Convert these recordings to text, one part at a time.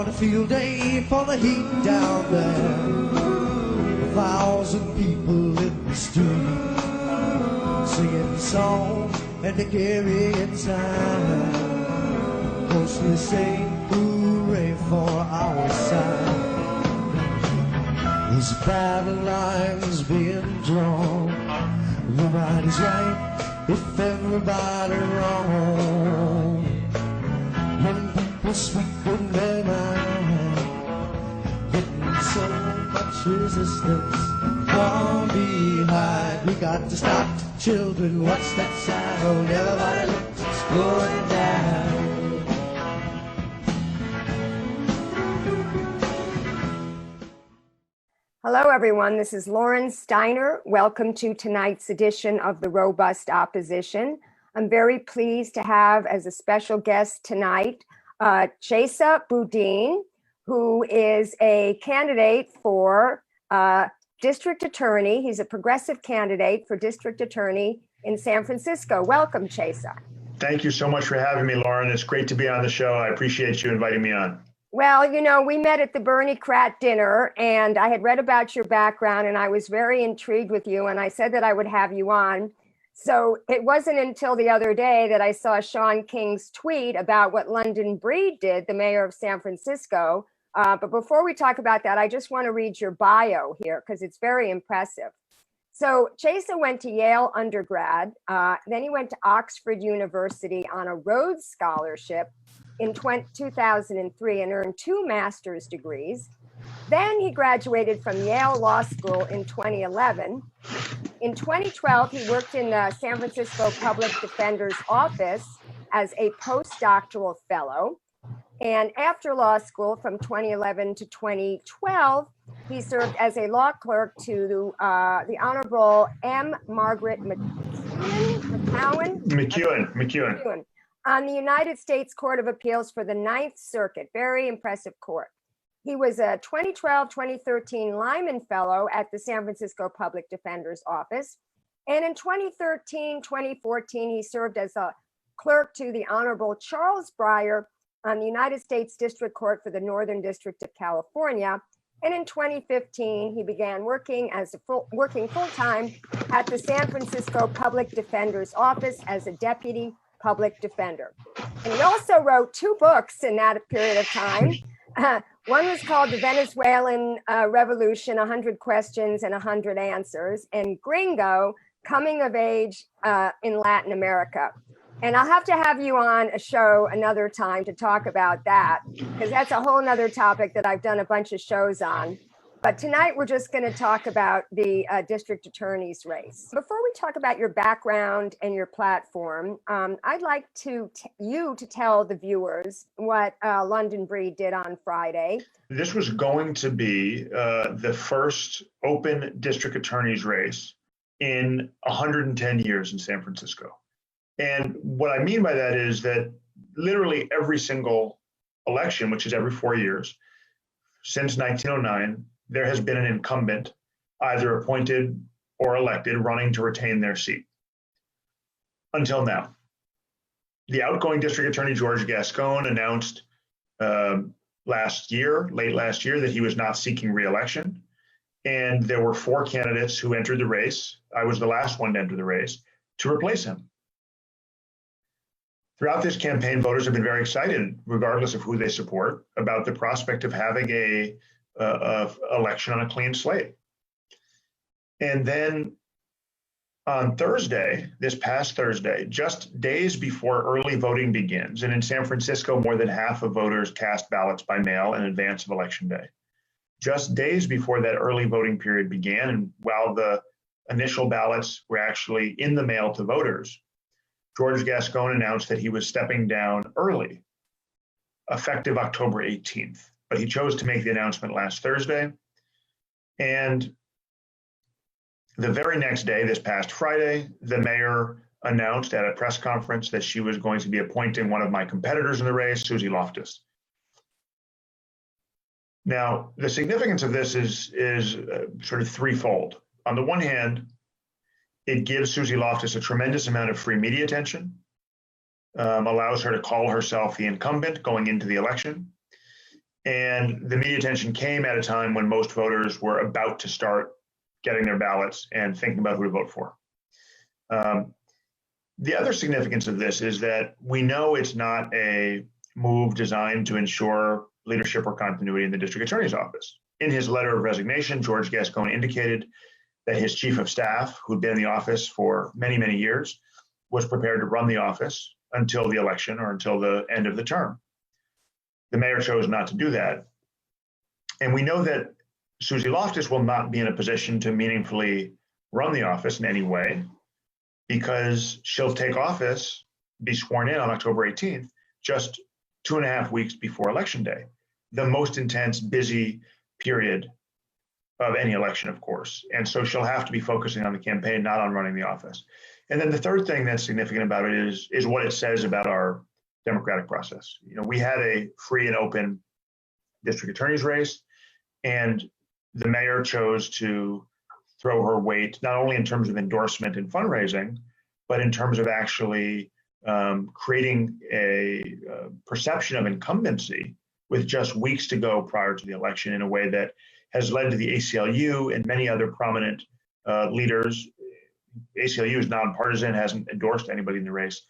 on a field day for the heat down there. 1,000 people in the street singing songs and they carrying signs, mostly saying hooray for our side. There's battle lines being drawn. Nobody's right if everybody wrong. When people speak in their mind, getting so much resistance from behind. We got to stop the children. What's that sound? Everybody look, it's going down. Hello, everyone. This is Lauren Steiner. Welcome to tonight's edition of The Robust Opposition. I'm very pleased to have as a special guest tonight, Chesa Boudin, who is a candidate for district attorney. He's a progressive candidate for district attorney in San Francisco. Welcome, Chesa. Thank you so much for having me, Lauren. It's great to be on the show. I appreciate you inviting me on. Well, you know, we met at the Bernie Krat dinner and I had read about your background and I was very intrigued with you and I said that I would have you on. So it wasn't until the other day that I saw Sean King's tweet about what London Breed did, the mayor of San Francisco. But before we talk about that, I just want to read your bio here because it's very impressive. So Chesa went to Yale undergrad, then he went to Oxford University on a Rhodes Scholarship in 2003 and earned 2 master's degrees. Then he graduated from Yale Law School in 2011. In 2012, he worked in the San Francisco Public Defender's Office as a postdoctoral fellow. And after law school from 2011 to 2012, he served as a law clerk to the Honorable M. Margaret McEwen on the United States Court of Appeals for the Ninth Circuit. Very impressive court. He was a 2012-2013 Lyman Fellow at the San Francisco Public Defender's Office. And in 2013-2014, he served as a clerk to the Honorable Charles Breyer on the United States District Court for the Northern District of California. And in 2015, he began working full-time at the San Francisco Public Defender's Office as a deputy public defender. And he also wrote 2 books in that period of time. One was called The Venezuelan Revolution, 100 Questions and 100 Answers, and Gringo, Coming of Age in Latin America. And I'll have to have you on a show another time to talk about that, because that's a whole nother topic that I've done a bunch of shows on. But tonight we're just going to talk about the district attorney's race. Before we talk about your background and your platform, I'd like you to tell the viewers what London Breed did on Friday. This was going to be the first open district attorney's race in 110 years in San Francisco. And what I mean by that is that literally every single election, which is every 4 years, since 1909, there has been an incumbent, either appointed or elected, running to retain their seat. Until now. The outgoing district attorney, George Gascon, announced late last year, that he was not seeking re-election. And there were 4 candidates who entered the race. I was the last one to enter the race to replace him. Throughout this campaign, voters have been very excited, regardless of who they support, about the prospect of having a election on a clean slate. And then on Thursday, this past Thursday, just days before early voting begins, and in San Francisco, more than half of voters cast ballots by mail in advance of Election Day. Just days before that early voting period began, and while the initial ballots were actually in the mail to voters, George Gascon announced that he was stepping down early, effective October 18th. But he chose to make the announcement last Thursday. And the very next day, this past Friday, the mayor announced at a press conference that she was going to be appointing one of my competitors in the race, Suzy Loftus. Now, the significance of this is sort of threefold. On the one hand, it gives Suzy Loftus a tremendous amount of free media attention, allows her to call herself the incumbent going into the election. And the media attention came at a time when most voters were about to start getting their ballots and thinking about who to vote for. The other significance of this is that we know it's not a move designed to ensure leadership or continuity in the district attorney's office. In his letter of resignation, George Gascon indicated that his chief of staff, who'd been in the office for many, many years, was prepared to run the office until the election or until the end of the term. The mayor chose not to do that. And we know that Suzy Loftus will not be in a position to meaningfully run the office in any way because she'll take office, be sworn in on October 18th, just 2.5 weeks before Election Day, the most intense, busy period of any election, of course. And so she'll have to be focusing on the campaign, not on running the office. And then the third thing that's significant about it is what it says about our democratic process. You know, we had a free and open district attorney's race, and the mayor chose to throw her weight, not only in terms of endorsement and fundraising, but in terms of actually creating a perception of incumbency with just weeks to go prior to the election in a way that has led to the ACLU and many other prominent leaders. ACLU is nonpartisan, hasn't endorsed anybody in the race,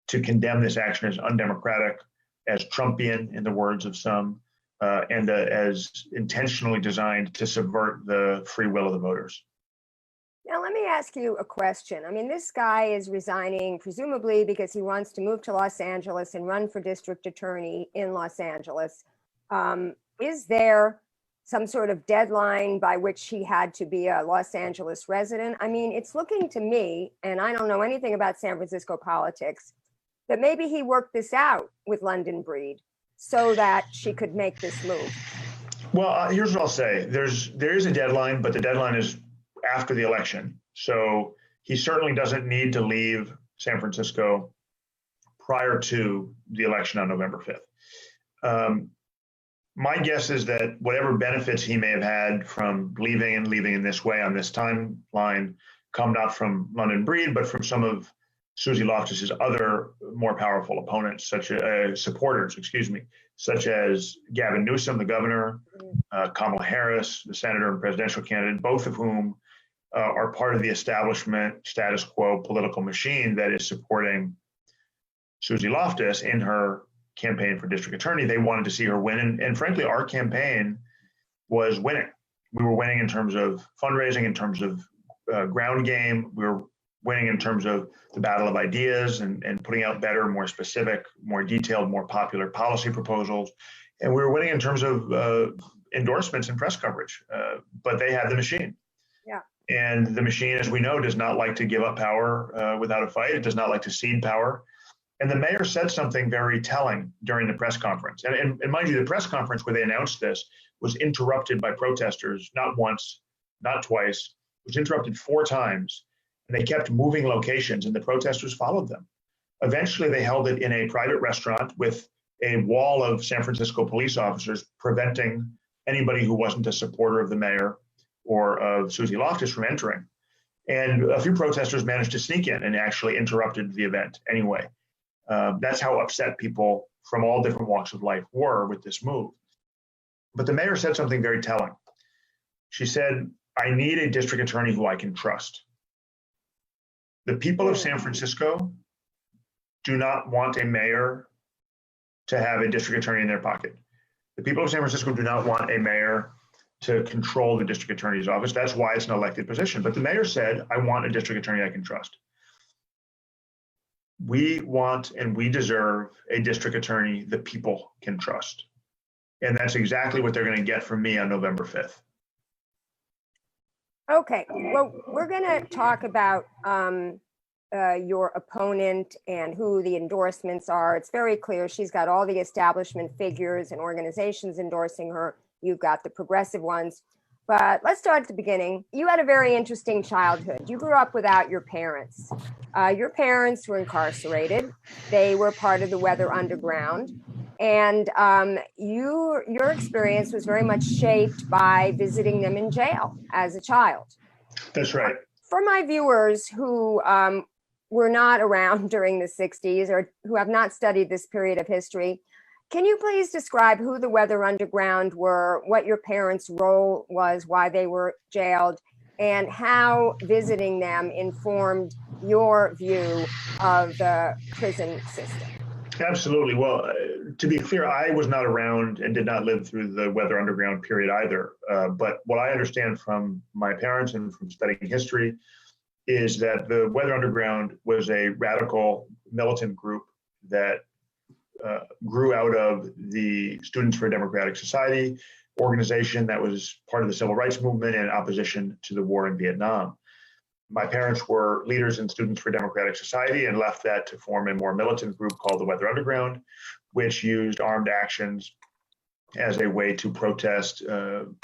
to condemn this action as undemocratic, as Trumpian, in the words of some, and as intentionally designed to subvert the free will of the voters. Now, let me ask you a question. I mean, this guy is resigning, presumably because he wants to move to Los Angeles and run for district attorney in Los Angeles. Is there some sort of deadline by which he had to be a Los Angeles resident? I mean, it's looking to me, and I don't know anything about San Francisco politics, that maybe he worked this out with London Breed so that she could make this move. Well, here's what I'll say. There is a deadline, but the deadline is after the election. So he certainly doesn't need to leave San Francisco prior to the election on November 5th. My guess is that whatever benefits he may have had from leaving in this way on this timeline come not from London Breed, but from some of Suzy Loftus's other more powerful opponents, supporters, such as Gavin Newsom, the governor, Kamala Harris, the senator and presidential candidate, both of whom are part of the establishment status quo political machine that is supporting Suzy Loftus in her campaign for district attorney. They wanted to see her win. And frankly, our campaign was winning. We were winning in terms of fundraising, in terms of ground game. We were winning in terms of the battle of ideas and putting out better, more specific, more detailed, more popular policy proposals. And we were winning in terms of endorsements and press coverage. But they had the machine. Yeah. And the machine, as we know, does not like to give up power without a fight. It does not like to cede power. And the mayor said something very telling during the press conference. And mind you, the press conference where they announced this was interrupted by protesters, not once, not twice. It was interrupted 4 times. And they kept moving locations, and the protesters followed them. Eventually, they held it in a private restaurant with a wall of San Francisco police officers preventing anybody who wasn't a supporter of the mayor or of Suzy Loftus from entering. And a few protesters managed to sneak in and actually interrupted the event anyway. That's how upset people from all different walks of life were with this move. But the mayor said something very telling. She said, "I need a district attorney who I can trust." The people of San Francisco do not want a mayor to have a district attorney in their pocket. The people of San Francisco do not want a mayor to control the district attorney's office. That's why it's an elected position. But the mayor said, "I want a district attorney I can trust." We want and we deserve a district attorney the people can trust. And that's exactly what they're going to get from me on November 5th. Okay, well, we're going to talk about your opponent and who the endorsements are. It's very clear she's got all the establishment figures and organizations endorsing her. You've got the progressive ones. But let's start at the beginning. You had a very interesting childhood. You grew up without your parents. Your parents were incarcerated. They were part of the Weather Underground. And your experience was very much shaped by visiting them in jail as a child. That's right. For my viewers who were not around during the 60s or who have not studied this period of history, Can you please describe who the Weather Underground were, what your parents' role was, why they were jailed, and how visiting them informed your view of the prison system? Absolutely. Well, to be clear, I was not around and did not live through the Weather Underground period either. But what I understand from my parents and from studying history is that the Weather Underground was a radical militant group that grew out of the Students for a Democratic Society organization that was part of the civil rights movement in opposition to the war in Vietnam. My parents were leaders in Students for Democratic Society and left that to form a more militant group called the Weather Underground, which used armed actions as a way to protest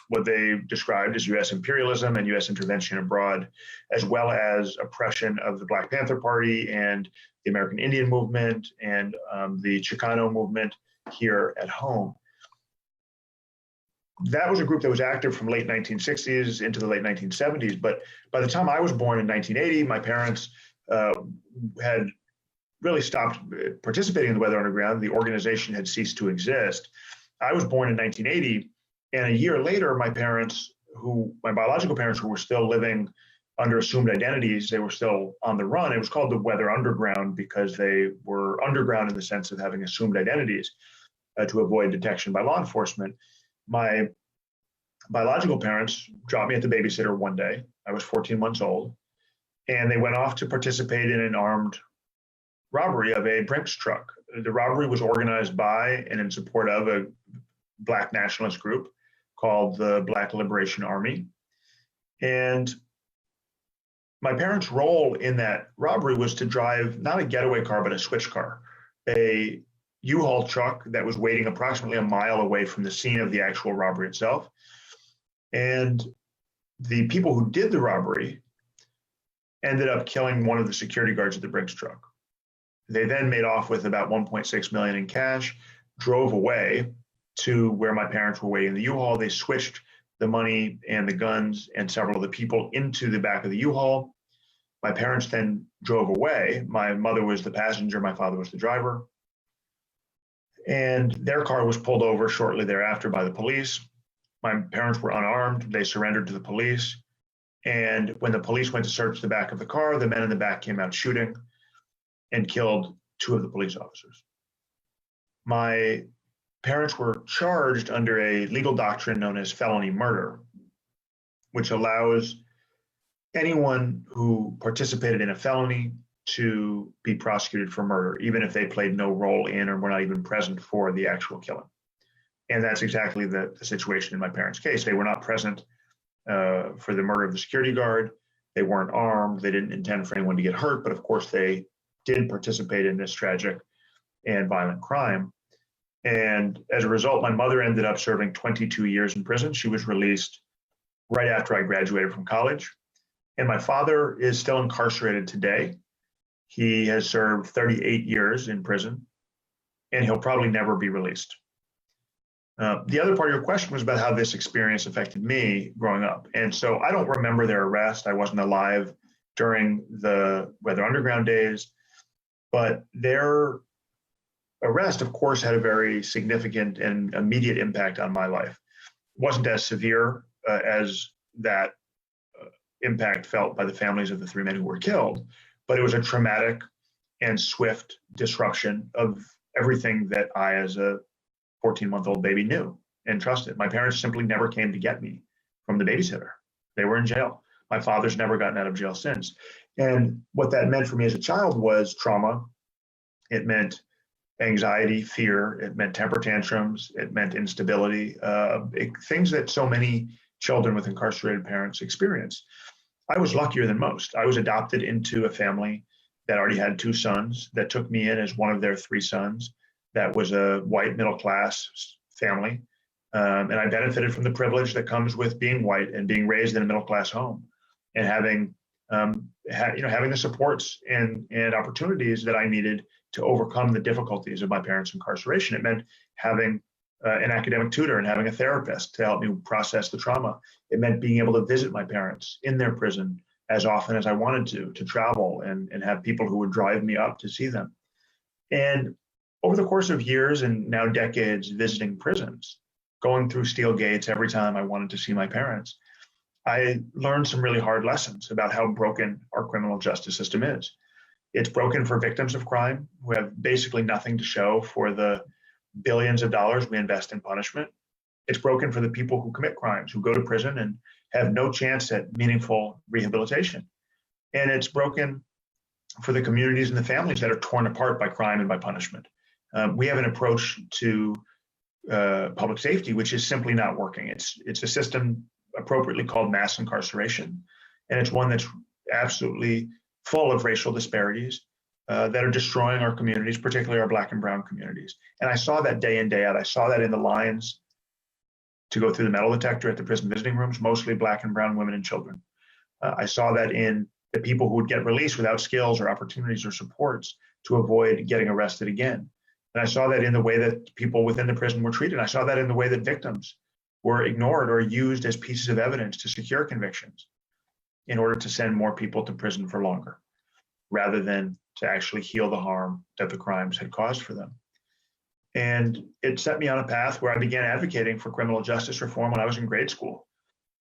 what they described as U.S. imperialism and U.S. intervention abroad, as well as oppression of the Black Panther Party and the American Indian movement and the Chicano movement here at home. That was a group that was active from late 1960s into the late 1970s. But by the time I was born in 1980, my parents had really stopped participating in the Weather Underground. The organization had ceased to exist. I was born in 1980, and a year later, my biological parents, who were still living under assumed identities, they were still on the run. It was called the Weather Underground because they were underground in the sense of having assumed identities to avoid detection by law enforcement. My biological parents dropped me at the babysitter one day. I was 14 months old, and they went off to participate in an armed robbery of a Brinks truck. The robbery was organized by and in support of a Black nationalist group called the Black Liberation Army. And my parents' role in that robbery was to drive not a getaway car, but a switch car, a U-Haul truck that was waiting approximately a mile away from the scene of the actual robbery itself. And the people who did the robbery ended up killing one of the security guards at the Brinks truck. They then made off with about 1.6 million in cash, drove away to where my parents were waiting in the U-Haul. They switched the money and the guns and several of the people into the back of the U-Haul. My parents then drove away. My mother was the passenger, my father was the driver. And their car was pulled over shortly thereafter by the police. My parents were unarmed. They surrendered to the police. And when the police went to search the back of the car, the men in the back came out shooting and killed two of the police officers. My parents were charged under a legal doctrine known as felony murder, which allows anyone who participated in a felony to be prosecuted for murder, even if they played no role in or were not even present for the actual killing. And that's exactly the situation in my parents' case. They were not present for the murder of the security guard. They weren't armed. They didn't intend for anyone to get hurt, but of course they did participate in this tragic and violent crime. And as a result, my mother ended up serving 22 years in prison. She was released right after I graduated from college. And my father is still incarcerated today. He has served 38 years in prison, and he'll probably never be released. The other part of your question was about how this experience affected me growing up. And so I don't remember their arrest. I wasn't alive during the Weather Underground days, but their arrest, of course, had a very significant and immediate impact on my life. It wasn't as severe as that impact felt by the families of the three men who were killed, but it was a traumatic and swift disruption of everything that I, as a 14-month-old baby, knew and trusted. My parents simply never came to get me from the babysitter. They were in jail. My father's never gotten out of jail since. And what that meant for me as a child was trauma. It meant anxiety, fear. It meant temper tantrums. It meant instability, things that so many children with incarcerated parents experience. I was luckier than most. I was adopted into a family that already had two sons, that took me in as one of their three sons. That was a white middle-class family. And I benefited from the privilege that comes with being white and being raised in a middle-class home and having the supports and opportunities that I needed to overcome the difficulties of my parents' incarceration. It meant having an academic tutor and having a therapist to help me process the trauma. It meant being able to visit my parents in their prison as often as I wanted to travel and have people who would drive me up to see them. And over the course of years and now decades visiting prisons, going through steel gates every time I wanted to see my parents, I learned some really hard lessons about how broken our criminal justice system is. It's broken for victims of crime who have basically nothing to show for the billions of dollars we invest in punishment. It's broken for the people who commit crimes, who go to prison and have no chance at meaningful rehabilitation. And it's broken for the communities and the families that are torn apart by crime and by punishment. We have an approach to public safety which is simply not working. It's a system appropriately called mass incarceration, and it's one that's absolutely full of racial disparities that are destroying our communities, particularly our Black and brown communities. And I saw that day in, day out. I saw that in the lines to go through the metal detector at the prison visiting rooms, mostly Black and brown women and children. I saw that in the people who would get released without skills or opportunities or supports to avoid getting arrested again. And I saw that in the way that people within the prison were treated. I saw that in the way that victims were ignored or used as pieces of evidence to secure convictions in order to send more people to prison for longer, rather than to actually heal the harm that the crimes had caused for them. And it set me on a path where I began advocating for criminal justice reform when I was in grade school.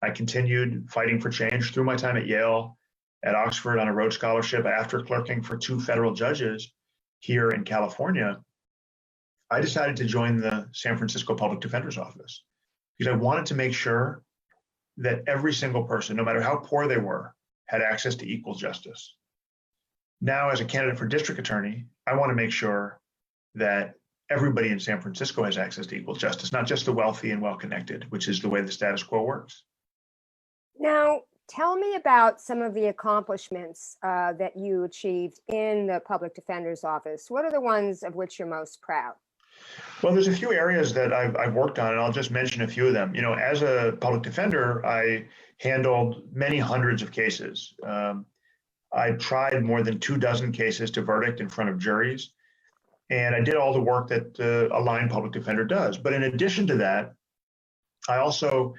I continued fighting for change through my time at Yale, at Oxford on a Rhodes Scholarship, after clerking for 2 federal judges here in California. I decided to join the San Francisco Public Defender's Office because I wanted to make sure that every single person, no matter how poor they were, had access to equal justice. Now, as a candidate for district attorney, I want to make sure that everybody in San Francisco has access to equal justice, not just the wealthy and well-connected, which is the way the status quo works. Now, tell me about some of the accomplishments that you achieved in the public defender's office. What are the ones of which you're most proud? Well, there's a few areas that I've worked on, and I'll just mention a few of them. You know, as a public defender, I handled many hundreds of cases. I tried more than 24 cases to verdict in front of juries, and I did all the work that a line public defender does. But in addition to that, I also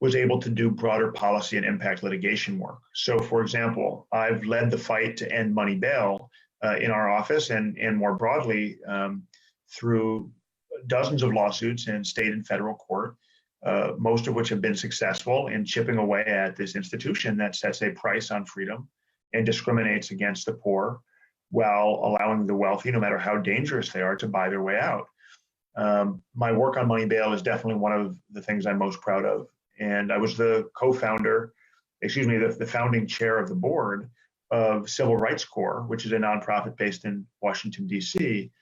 was able to do broader policy and impact litigation work. So, for example, I've led the fight to end money bail in our office and more broadly through dozens of lawsuits in state and federal court, most of which have been successful in chipping away at this institution that sets a price on freedom and discriminates against the poor while allowing the wealthy, no matter how dangerous they are, to buy their way out. My work on money bail is definitely one of the things I'm most proud of. And I was the founding chair of the board of Civil Rights Corps, which is a nonprofit based in Washington, D.C.,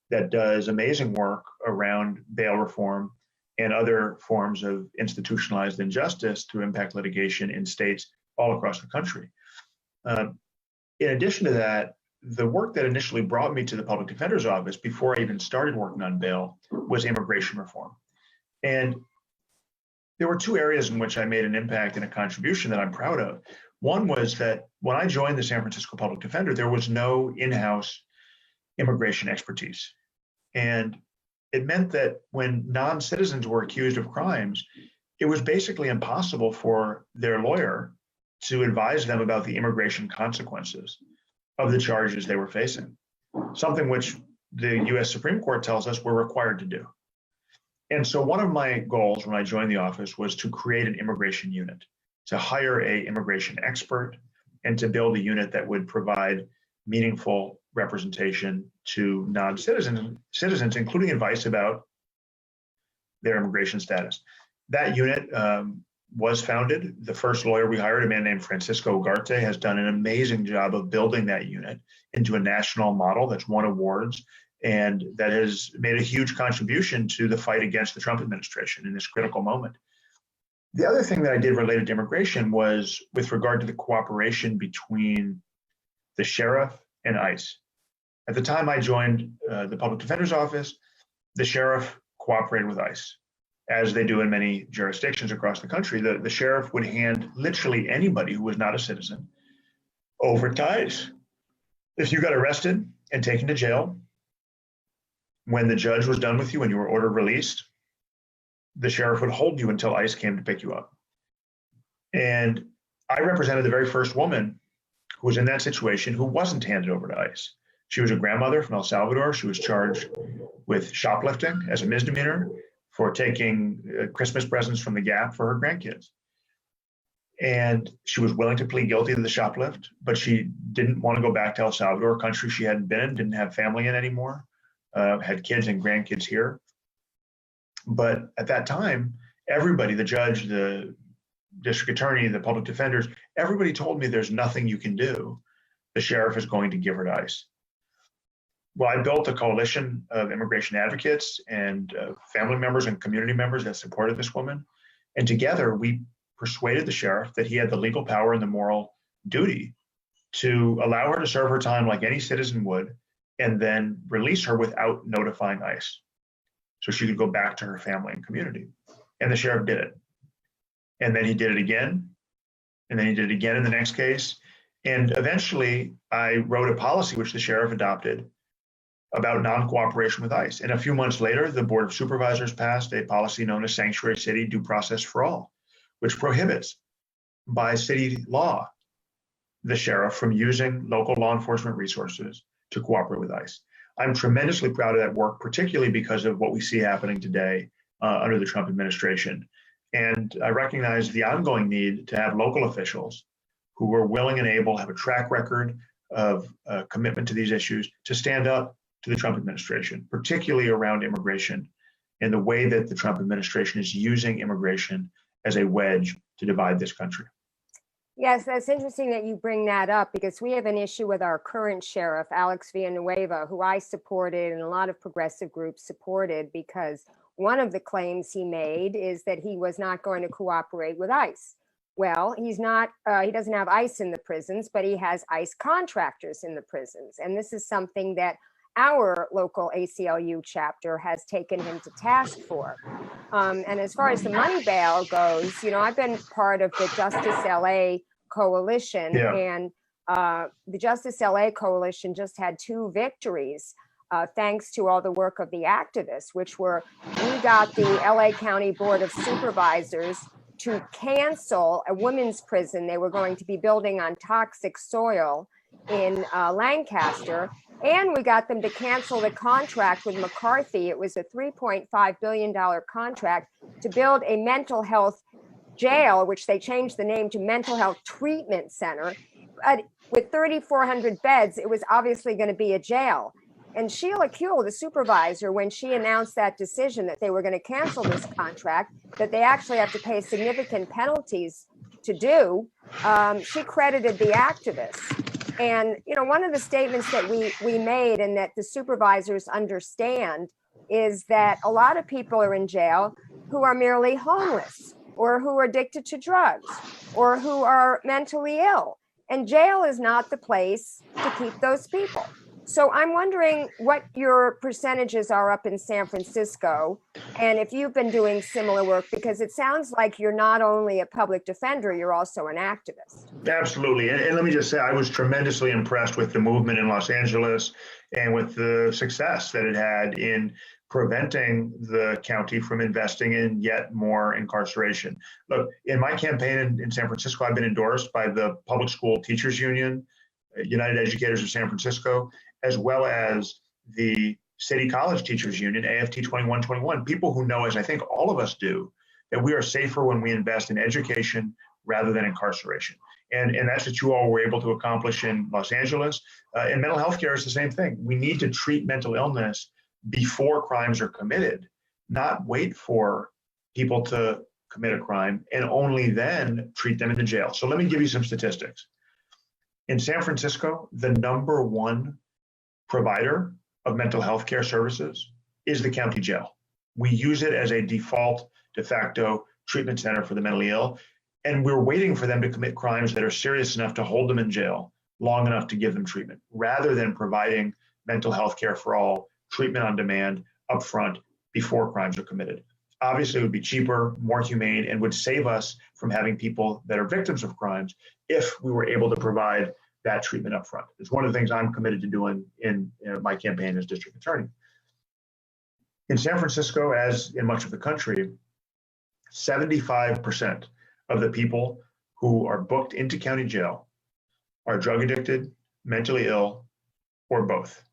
that does amazing work around bail reform and other forms of institutionalized injustice to impact litigation in states all across the country. In addition to that, the work that initially brought me to the public defender's office before I even started working on bail was immigration reform. And there were 2 areas in which I made an impact and a contribution that I'm proud of. One was that when I joined the San Francisco Public Defender, there was no in-house immigration expertise. And it meant that when non-citizens were accused of crimes, it was basically impossible for their lawyer to advise them about the immigration consequences of the charges they were facing, something which the US Supreme Court tells us we're required to do. And so one of my goals when I joined the office was to create an immigration unit, to hire an immigration expert, and to build a unit that would provide meaningful representation to non-citizens, including advice about their immigration status. That unit was founded. The first lawyer we hired, a man named Francisco Ugarte, has done an amazing job of building that unit into a national model that's won awards and that has made a huge contribution to the fight against the Trump administration in this critical moment. The other thing that I did related to immigration was with regard to the cooperation between the sheriff and ICE. At the time I joined the public defender's office, the sheriff cooperated with ICE, as they do in many jurisdictions across the country. The sheriff would hand literally anybody who was not a citizen over to ICE. If you got arrested and taken to jail, when the judge was done with you and you were ordered released, the sheriff would hold you until ICE came to pick you up. And I represented the very first woman who was in that situation who wasn't handed over to ICE. She was a grandmother from El Salvador. She was charged with shoplifting as a misdemeanor for taking Christmas presents from the Gap for her grandkids. And she was willing to plead guilty to the shoplift, but she didn't want to go back to El Salvador, a country she hadn't been in, didn't have family in anymore, had kids and grandkids here. But at that time, everybody, the judge, the district attorney, the public defenders, everybody told me there's nothing you can do. The sheriff is going to give her to ICE. Well, I built a coalition of immigration advocates and family members and community members that supported this woman. And together we persuaded the sheriff that he had the legal power and the moral duty to allow her to serve her time like any citizen would, and then release her without notifying ICE, so she could go back to her family and community. And the sheriff did it. And then he did it again. And then he did it again in the next case. And eventually I wrote a policy which the sheriff adopted about non-cooperation with ICE. And a few months later, the Board of Supervisors passed a policy known as Sanctuary City Due Process for All, which prohibits by city law the sheriff from using local law enforcement resources to cooperate with ICE. I'm tremendously proud of that work, particularly because of what we see happening today under the Trump administration. And I recognize the ongoing need to have local officials who are willing and able, have a track record of commitment to these issues, to stand up to the Trump administration, particularly around immigration and the way that the Trump administration is using immigration as a wedge to divide this country. Yes, that's interesting that you bring that up, because we have an issue with our current sheriff, Alex Villanueva, who I supported and a lot of progressive groups supported, because one of the claims he made is that he was not going to cooperate with ICE. Well, he's not, he doesn't have ICE in the prisons, but he has ICE contractors in the prisons. And this is something that our local ACLU chapter has taken him to task for. And as far as the money bail goes, you know, I've been part of the Justice LA coalition, and the Justice LA coalition just had 2 victories, thanks to all the work of the activists, which were, we got the LA County Board of Supervisors to cancel a women's prison they were going to be building on toxic soil in Lancaster. And we got them to cancel the contract with McCarthy. It was a $3.5 billion contract to build a mental health jail, which they changed the name to Mental Health Treatment Center. But with 3,400 beds, it was obviously going to be a jail. And Sheila Kuehl, the supervisor, when she announced that decision that they were going to cancel this contract, that they actually have to pay significant penalties to do, she credited the activists. And, you know, one of the statements that we made, and that the supervisors understand, is that a lot of people are in jail who are merely homeless, or who are addicted to drugs, or who are mentally ill. And jail is not the place to keep those people. So I'm wondering what your percentages are up in San Francisco, and if you've been doing similar work, because it sounds like you're not only a public defender, you're also an activist. Absolutely. And let me just say, I was tremendously impressed with the movement in Los Angeles and with the success that it had in preventing the county from investing in yet more incarceration. Look, in my campaign in San Francisco, I've been endorsed by the Public School Teachers Union, United Educators of San Francisco, as well as the City College Teachers Union, AFT 2121, people who know, as I think all of us do, that we are safer when we invest in education rather than incarceration. And that's what you all were able to accomplish in Los Angeles. And mental health care is the same thing. We need to treat mental illness before crimes are committed, not wait for people to commit a crime and only then treat them into jail. So let me give you some statistics. In San Francisco, the #1 provider of mental health care services is the county jail. We use it as a default de facto treatment center for the mentally ill. And we're waiting for them to commit crimes that are serious enough to hold them in jail long enough to give them treatment, rather than providing mental health care for all, treatment on demand, upfront, before crimes are committed. Obviously, it would be cheaper, more humane, and would save us from having people that are victims of crimes if we were able to provide that treatment up front. It's one of the things I'm committed to doing in my campaign as district attorney. In San Francisco, as in much of the country, 75% of the people who are booked into county jail are drug addicted, mentally ill, or both.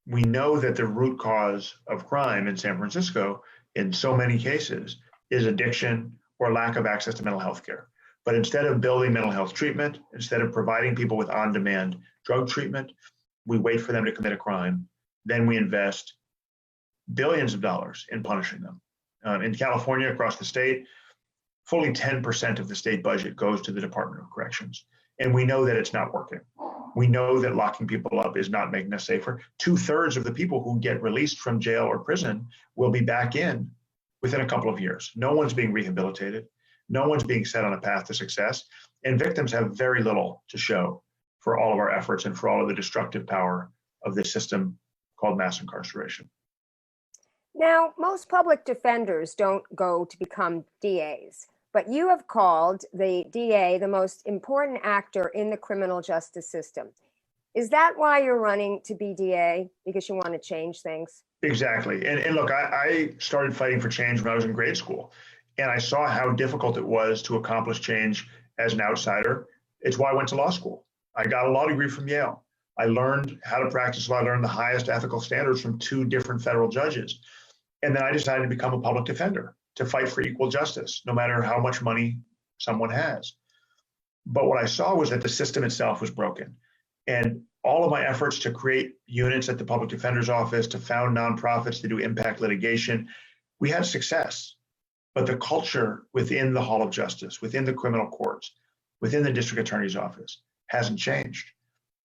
We know that the root cause of crime in San Francisco, in so many cases, is addiction or lack of access to mental health care. But instead of building mental health treatment, instead of providing people with on-demand drug treatment, we wait for them to commit a crime. Then we invest billions of dollars in punishing them. In California, across the state, fully 10% of the state budget goes to the Department of Corrections. And we know that it's not working. We know that locking people up is not making us safer. 2/3 of the people who get released from jail or prison will be back in within a couple of years. No one's being rehabilitated. No one's being set on a path to success. And victims have very little to show for all of our efforts and for all of the destructive power of this system called mass incarceration. Now, most public defenders don't go to become DAs, but you have called the DA the most important actor in the criminal justice system. Is that why you're running to be DA? Because you want to change things? Exactly. And look, I started fighting for change when I was in grade school, and I saw how difficult it was to accomplish change as an outsider. It's why I went to law school. I got a law degree from Yale. I learned how to practice law. I learned the highest ethical standards from 2 different federal judges. And then I decided to become a public defender, to fight for equal justice, no matter how much money someone has. But what I saw was that the system itself was broken. And all of my efforts to create units at the public defender's office, to found nonprofits, to do impact litigation, we had success. But the culture within the Hall of Justice, within the criminal courts, within the district attorney's office hasn't changed.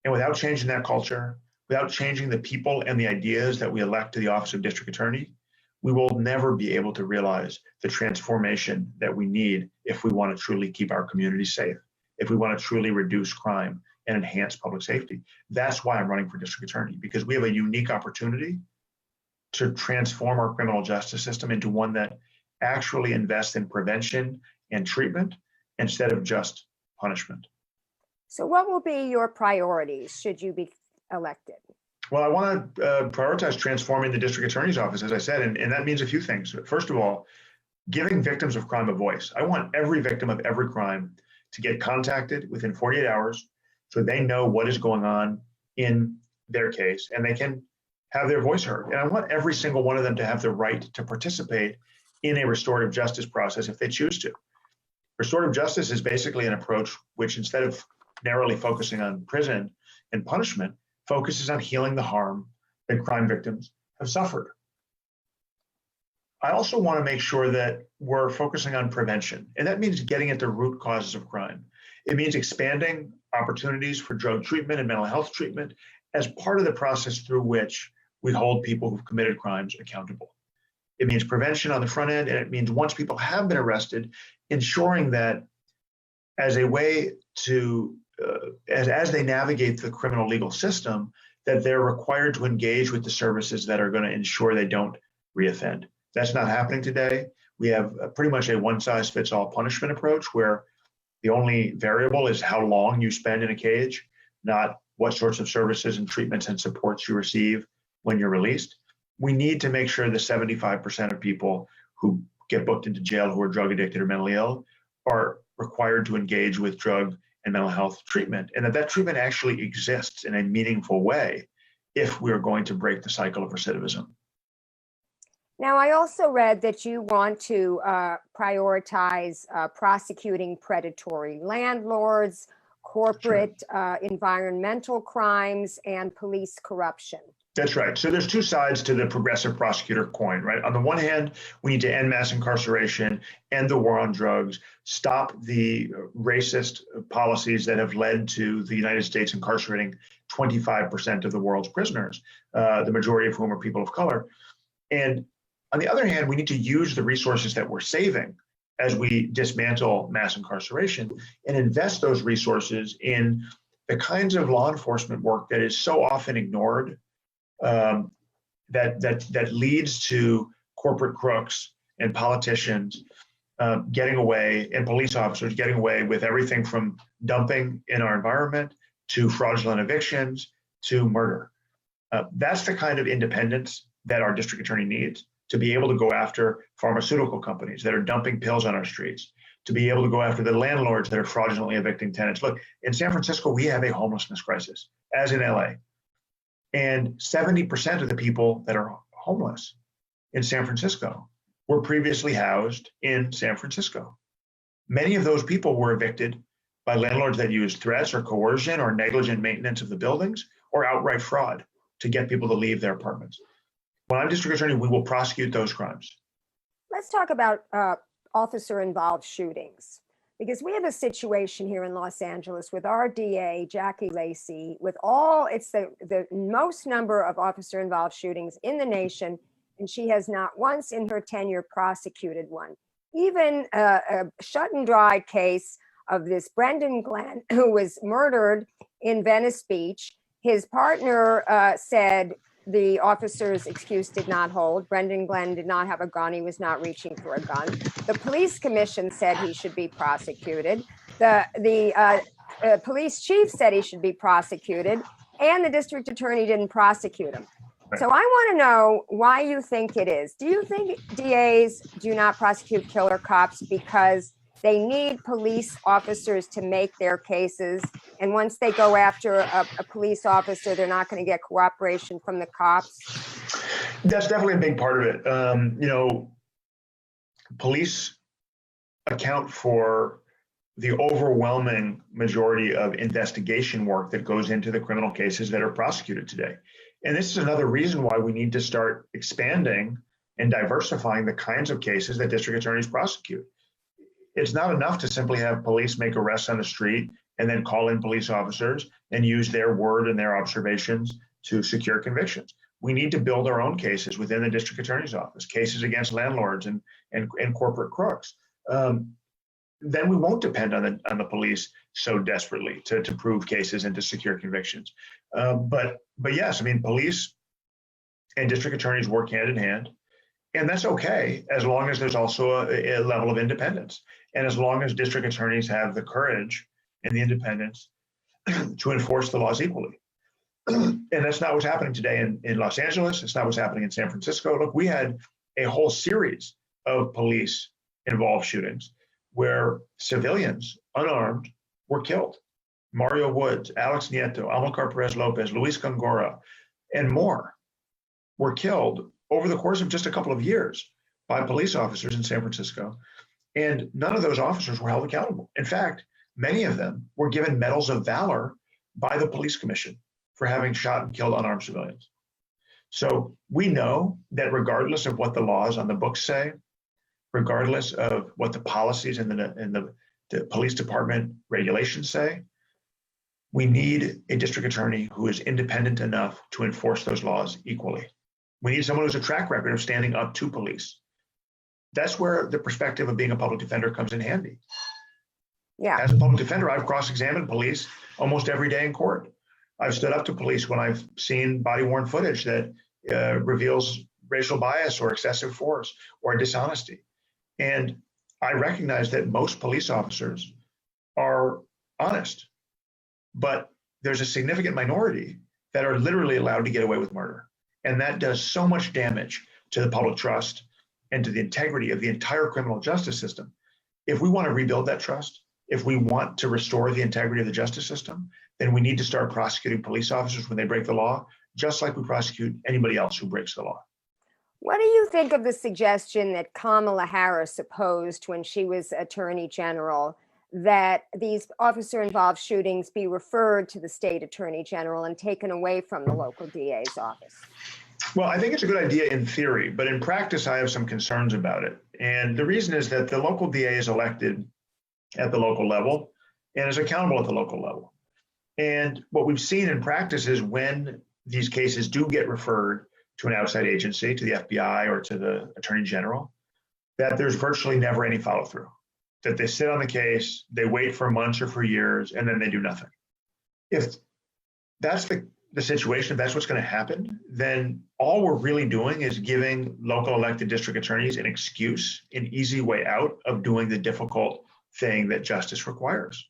And without changing that culture, without changing the people and the ideas that we elect to the office of district attorney, we will never be able to realize the transformation that we need if we want to truly keep our communities safe, if we want to truly reduce crime and enhance public safety. That's why I'm running for district attorney, because we have a unique opportunity to transform our criminal justice system into one that actually invests in prevention and treatment instead of just punishment. So what will be your priorities should you be elected? Well, I want to prioritize transforming the district attorney's office, as I said, and that means a few things. First of all, giving victims of crime a voice. I want every victim of every crime to get contacted within 48 hours so they know what is going on in their case and they can have their voice heard. And I want every single one of them to have the right to participate in a restorative justice process if they choose to. Restorative justice is basically an approach which, instead of narrowly focusing on prison and punishment, focuses on healing the harm that crime victims have suffered. I also want to make sure that we're focusing on prevention, and that means getting at the root causes of crime. It means expanding opportunities for drug treatment and mental health treatment as part of the process through which we hold people who've committed crimes accountable. It means prevention on the front end, and it means once people have been arrested, ensuring that as a way to as they navigate the criminal legal system, that they're required to engage with the services that are going to ensure they don't reoffend. That's not happening today. We have pretty much a one-size-fits-all punishment approach where the only variable is how long you spend in a cage, not what sorts of services and treatments and supports you receive when you're released. We need to make sure the 75% of people who get booked into jail who are drug addicted or mentally ill are required to engage with drug and mental health treatment, and that treatment actually exists in a meaningful way if we're going to break the cycle of recidivism. Now, I also read that you want to prioritize prosecuting predatory landlords, corporate environmental crimes, and police corruption. That's right. So there's 2 sides to the progressive prosecutor coin, right? On the one hand, we need to end mass incarceration, end the war on drugs, stop the racist policies that have led to the United States incarcerating 25% of the world's prisoners, the majority of whom are people of color. And on the other hand, we need to use the resources that we're saving as we dismantle mass incarceration and invest those resources in the kinds of law enforcement work that is so often ignored, that leads to corporate crooks and politicians getting away, and police officers getting away with everything from dumping in our environment to fraudulent evictions to murder. That's the kind of independence that our district attorney needs to be able to go after pharmaceutical companies that are dumping pills on our streets, to be able to go after the landlords that are fraudulently evicting tenants. Look, in San Francisco, we have a homelessness crisis, as in LA. And 70% of the people that are homeless in San Francisco were previously housed in San Francisco. Many of those people were evicted by landlords that used threats or coercion or negligent maintenance of the buildings or outright fraud to get people to leave their apartments. When I'm district attorney, we will prosecute those crimes. Let's talk about officer-involved shootings, because we have a situation here in Los Angeles with our DA, Jackie Lacey, with it's the most number of officer-involved shootings in the nation, and she has not once in her tenure prosecuted one. Even a shut and dry case of this Brendan Glenn, who was murdered in Venice Beach. His partner said the officer's excuse did not hold. Brendan Glenn did not have a gun. He was not reaching for a gun. The police commission said he should be prosecuted. The police chief said he should be prosecuted, and the district attorney didn't prosecute him. Right. So I want to know why you think it is. Do you think DAs do not prosecute killer cops because they need police officers to make their cases, and once they go after a police officer, they're not going to get cooperation from the cops? That's definitely a big part of it. Police account for the overwhelming majority of investigation work that goes into the criminal cases that are prosecuted today. And this is another reason why we need to start expanding and diversifying the kinds of cases that district attorneys prosecute. It's not enough to simply have police make arrests on the street and then call in police officers and use their word and their observations to secure convictions. We need to build our own cases within the district attorney's office, cases against landlords and corporate crooks. Then we won't depend on the police so desperately to prove cases and to secure convictions. But yes, I mean, police and district attorneys work hand in hand, and that's okay as long as there's also a level of independence, and as long as district attorneys have the courage and the independence to enforce the laws equally. And that's not what's happening today in Los Angeles. It's not what's happening in San Francisco. Look, we had a whole series of police-involved shootings where civilians, unarmed, were killed. Mario Woods, Alex Nieto, Amilcar Perez Lopez, Luis Gongora, and more were killed over the course of just a couple of years by police officers in San Francisco. And none of those officers were held accountable. In fact, many of them were given medals of valor by the police commission for having shot and killed unarmed civilians. So we know that regardless of what the laws on the books say, regardless of what the policies and the police department regulations say, we need a district attorney who is independent enough to enforce those laws equally. We need someone who has a track record of standing up to police. That's where the perspective of being a public defender comes in handy. Yeah. As a public defender, I've cross-examined police almost every day in court. I've stood up to police when I've seen body-worn footage that reveals racial bias or excessive force or dishonesty. And I recognize that most police officers are honest, but there's a significant minority that are literally allowed to get away with murder. And that does so much damage to the public trust and to the integrity of the entire criminal justice system. If we want to rebuild that trust, if we want to restore the integrity of the justice system, then we need to start prosecuting police officers when they break the law, just like we prosecute anybody else who breaks the law. What do you think of the suggestion that Kamala Harris opposed when she was Attorney General, that these officer-involved shootings be referred to the state Attorney General and taken away from the local DA's office? Well, I think it's a good idea in theory, but in practice, I have some concerns about it. And the reason is that the local DA is elected at the local level and is accountable at the local level. And what we've seen in practice is when these cases do get referred to an outside agency, to the FBI or to the Attorney General, that there's virtually never any follow through, that they sit on the case, they wait for months or for years, and then they do nothing. If that's the situation, if that's what's going to happen, then all we're really doing is giving local elected district attorneys an excuse, an easy way out of doing the difficult thing that justice requires.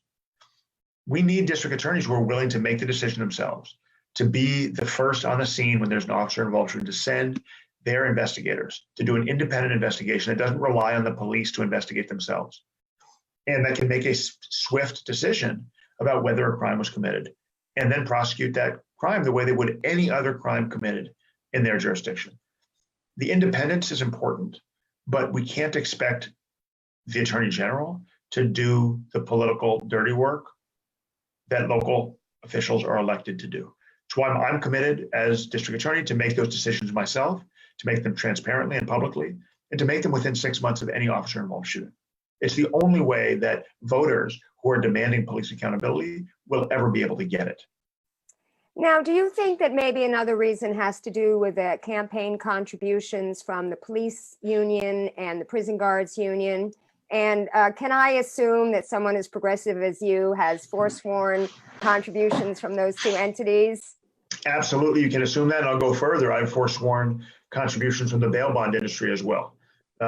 We need district attorneys who are willing to make the decision themselves, to be the first on the scene when there's an officer involved, to send their investigators to do an independent investigation that doesn't rely on the police to investigate themselves, and that can make a swift decision about whether a crime was committed, and then prosecute that crime the way they would any other crime committed in their jurisdiction. The independence is important, but we can't expect the Attorney General to do the political dirty work that local officials are elected to do. That's why I'm committed as district attorney to make those decisions myself, to make them transparently and publicly, and to make them within 6 months of any officer involved shooting. It's the only way that voters who are demanding police accountability will ever be able to get it. Now, do you think that maybe another reason has to do with the campaign contributions from the police union and the prison guards union? And can I assume that someone as progressive as you has forsworn contributions from those two entities? Absolutely, you can assume that. And I'll go further. I've forsworn contributions from the bail bond industry as well,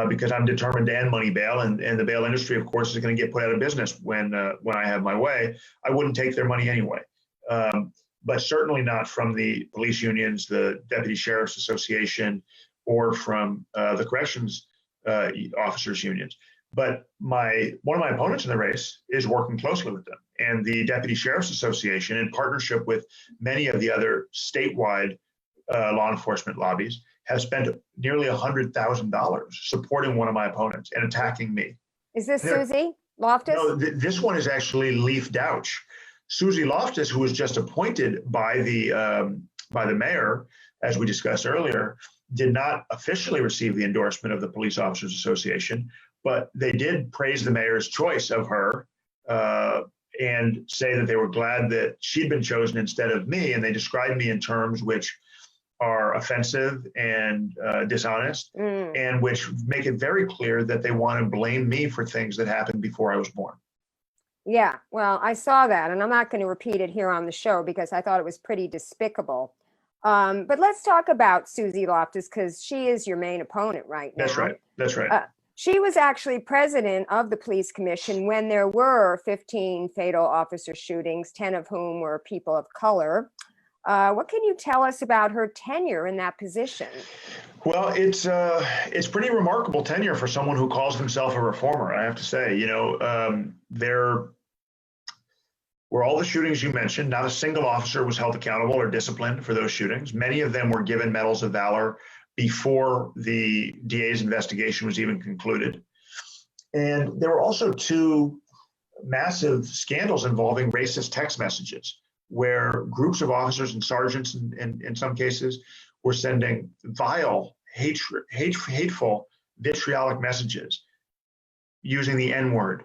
because I'm determined to end money bail, and the bail industry, of course, is going to get put out of business when I have my way. I wouldn't take their money anyway, but certainly not from the police unions, the Deputy Sheriff's Association, or from the corrections officers unions. But one of my opponents in the race is working closely with them. And the Deputy Sheriff's Association, in partnership with many of the other statewide law enforcement lobbies, have spent nearly $100,000 supporting one of my opponents and attacking me. Is this Suzy Loftus? No, this one is actually Leif Douch. Suzy Loftus, who was just appointed by the mayor, as we discussed earlier, did not officially receive the endorsement of the Police Officers Association, but they did praise the mayor's choice of her and say that they were glad that she'd been chosen instead of me. And they described me in terms which are offensive and dishonest, and which make it very clear that they want to blame me for things that happened before I was born. Yeah, well, I saw that, and I'm not going to repeat it here on the show because I thought it was pretty despicable. But let's talk about Suzy Loftus, because she is your main opponent right now. That's right. That's right. She was actually president of the police commission when there were 15 fatal officer shootings, 10 of whom were people of color. What can you tell us about her tenure in that position? Well, it's pretty remarkable tenure for someone who calls himself a reformer, I have to say. You know, there were all the shootings you mentioned. Not a single officer was held accountable or disciplined for those shootings. Many of them were given medals of valor before the DA's investigation was even concluded. And there were also two massive scandals involving racist text messages, where groups of officers and sergeants, in some cases, were sending vile, hateful, vitriolic messages using the N-word,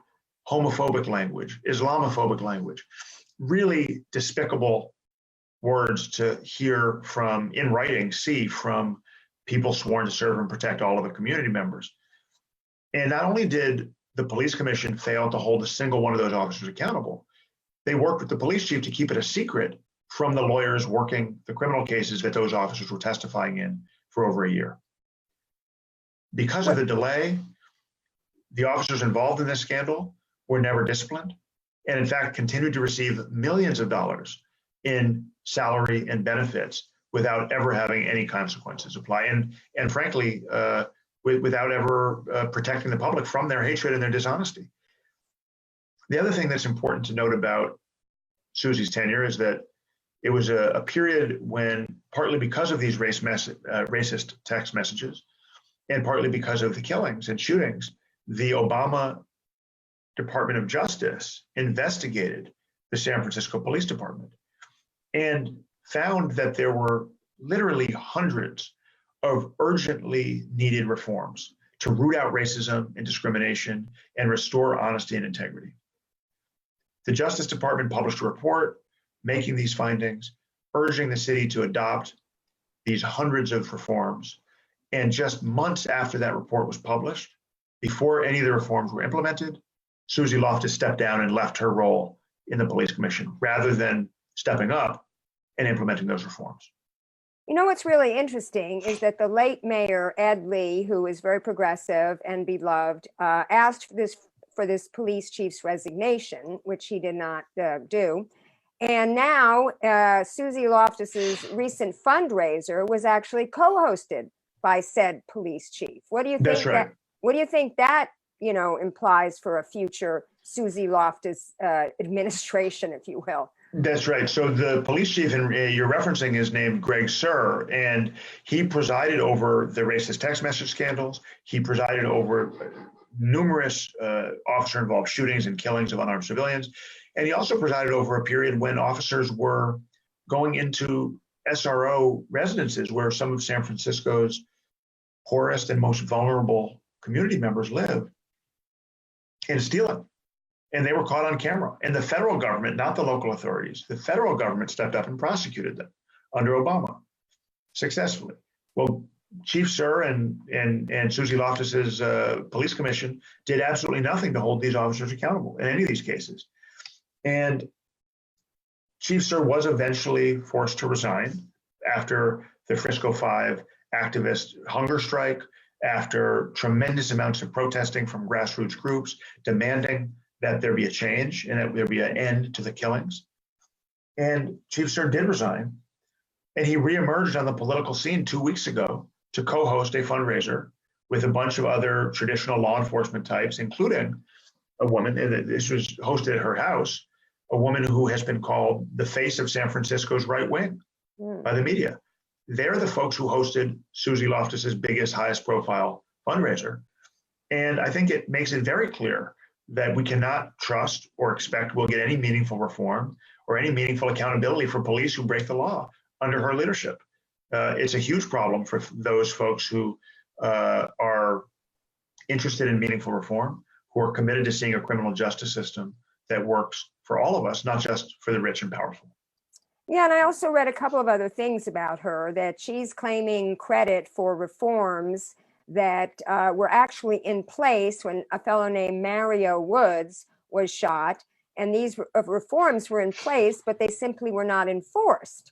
homophobic language, Islamophobic language, really despicable words to hear from, in writing, see from people sworn to serve and protect all of the community members. And not only did the police commission fail to hold a single one of those officers accountable, they worked with the police chief to keep it a secret from the lawyers working the criminal cases that those officers were testifying in for over a year. Because of the delay, the officers involved in this scandal were never disciplined, and in fact continued to receive millions of dollars in salary and benefits without ever having any consequences apply, and frankly, without ever protecting the public from their hatred and their dishonesty. The other thing that's important to note about Suzy's tenure is that it was a period when, partly because of these racist text messages, and partly because of the killings and shootings, the Obama Department of Justice investigated the San Francisco Police Department and found that there were literally hundreds of urgently needed reforms to root out racism and discrimination and restore honesty and integrity. The Justice Department published a report making these findings, urging the city to adopt these hundreds of reforms. And just months after that report was published, before any of the reforms were implemented, Suzy Loftus stepped down and left her role in the police commission rather than stepping up and implementing those reforms. You know, what's really interesting is that the late mayor, Ed Lee, who is very progressive and beloved, asked for this police chief's resignation, which he did not do. And now Suzy Loftus's recent fundraiser was actually co-hosted by said police chief. What do you think? That's right. What do you think that, implies for a future Suzy Loftus administration, if you will? That's right. So the police chief you're referencing is named Greg Sir, and he presided over the racist text message scandals. He presided over numerous officer-involved shootings and killings of unarmed civilians. And he also presided over a period when officers were going into SRO residences where some of San Francisco's poorest and most vulnerable community members live and stealing. And they were caught on camera. And the federal government, not the local authorities, the federal government stepped up and prosecuted them under Obama successfully. Well, Chief Sir and Suzy Loftus's police commission did absolutely nothing to hold these officers accountable in any of these cases. And Chief Sir was eventually forced to resign after the Frisco 5 activist hunger strike, after tremendous amounts of protesting from grassroots groups demanding that there be a change and that there be an end to the killings. And Chief Sir did resign, and he reemerged on the political scene 2 weeks ago to co-host a fundraiser with a bunch of other traditional law enforcement types, including a woman, and this was hosted at her house, a woman who has been called the face of San Francisco's right wing by the media. They're the folks who hosted Suzy Loftus's biggest, highest profile fundraiser. And I think it makes it very clear that we cannot trust or expect we'll get any meaningful reform or any meaningful accountability for police who break the law under her leadership. It's a huge problem for those folks who are interested in meaningful reform, who are committed to seeing a criminal justice system that works for all of us, not just for the rich and powerful. Yeah, and I also read a couple of other things about her, that she's claiming credit for reforms that were actually in place when a fellow named Mario Woods was shot. And these reforms were in place, but they simply were not enforced.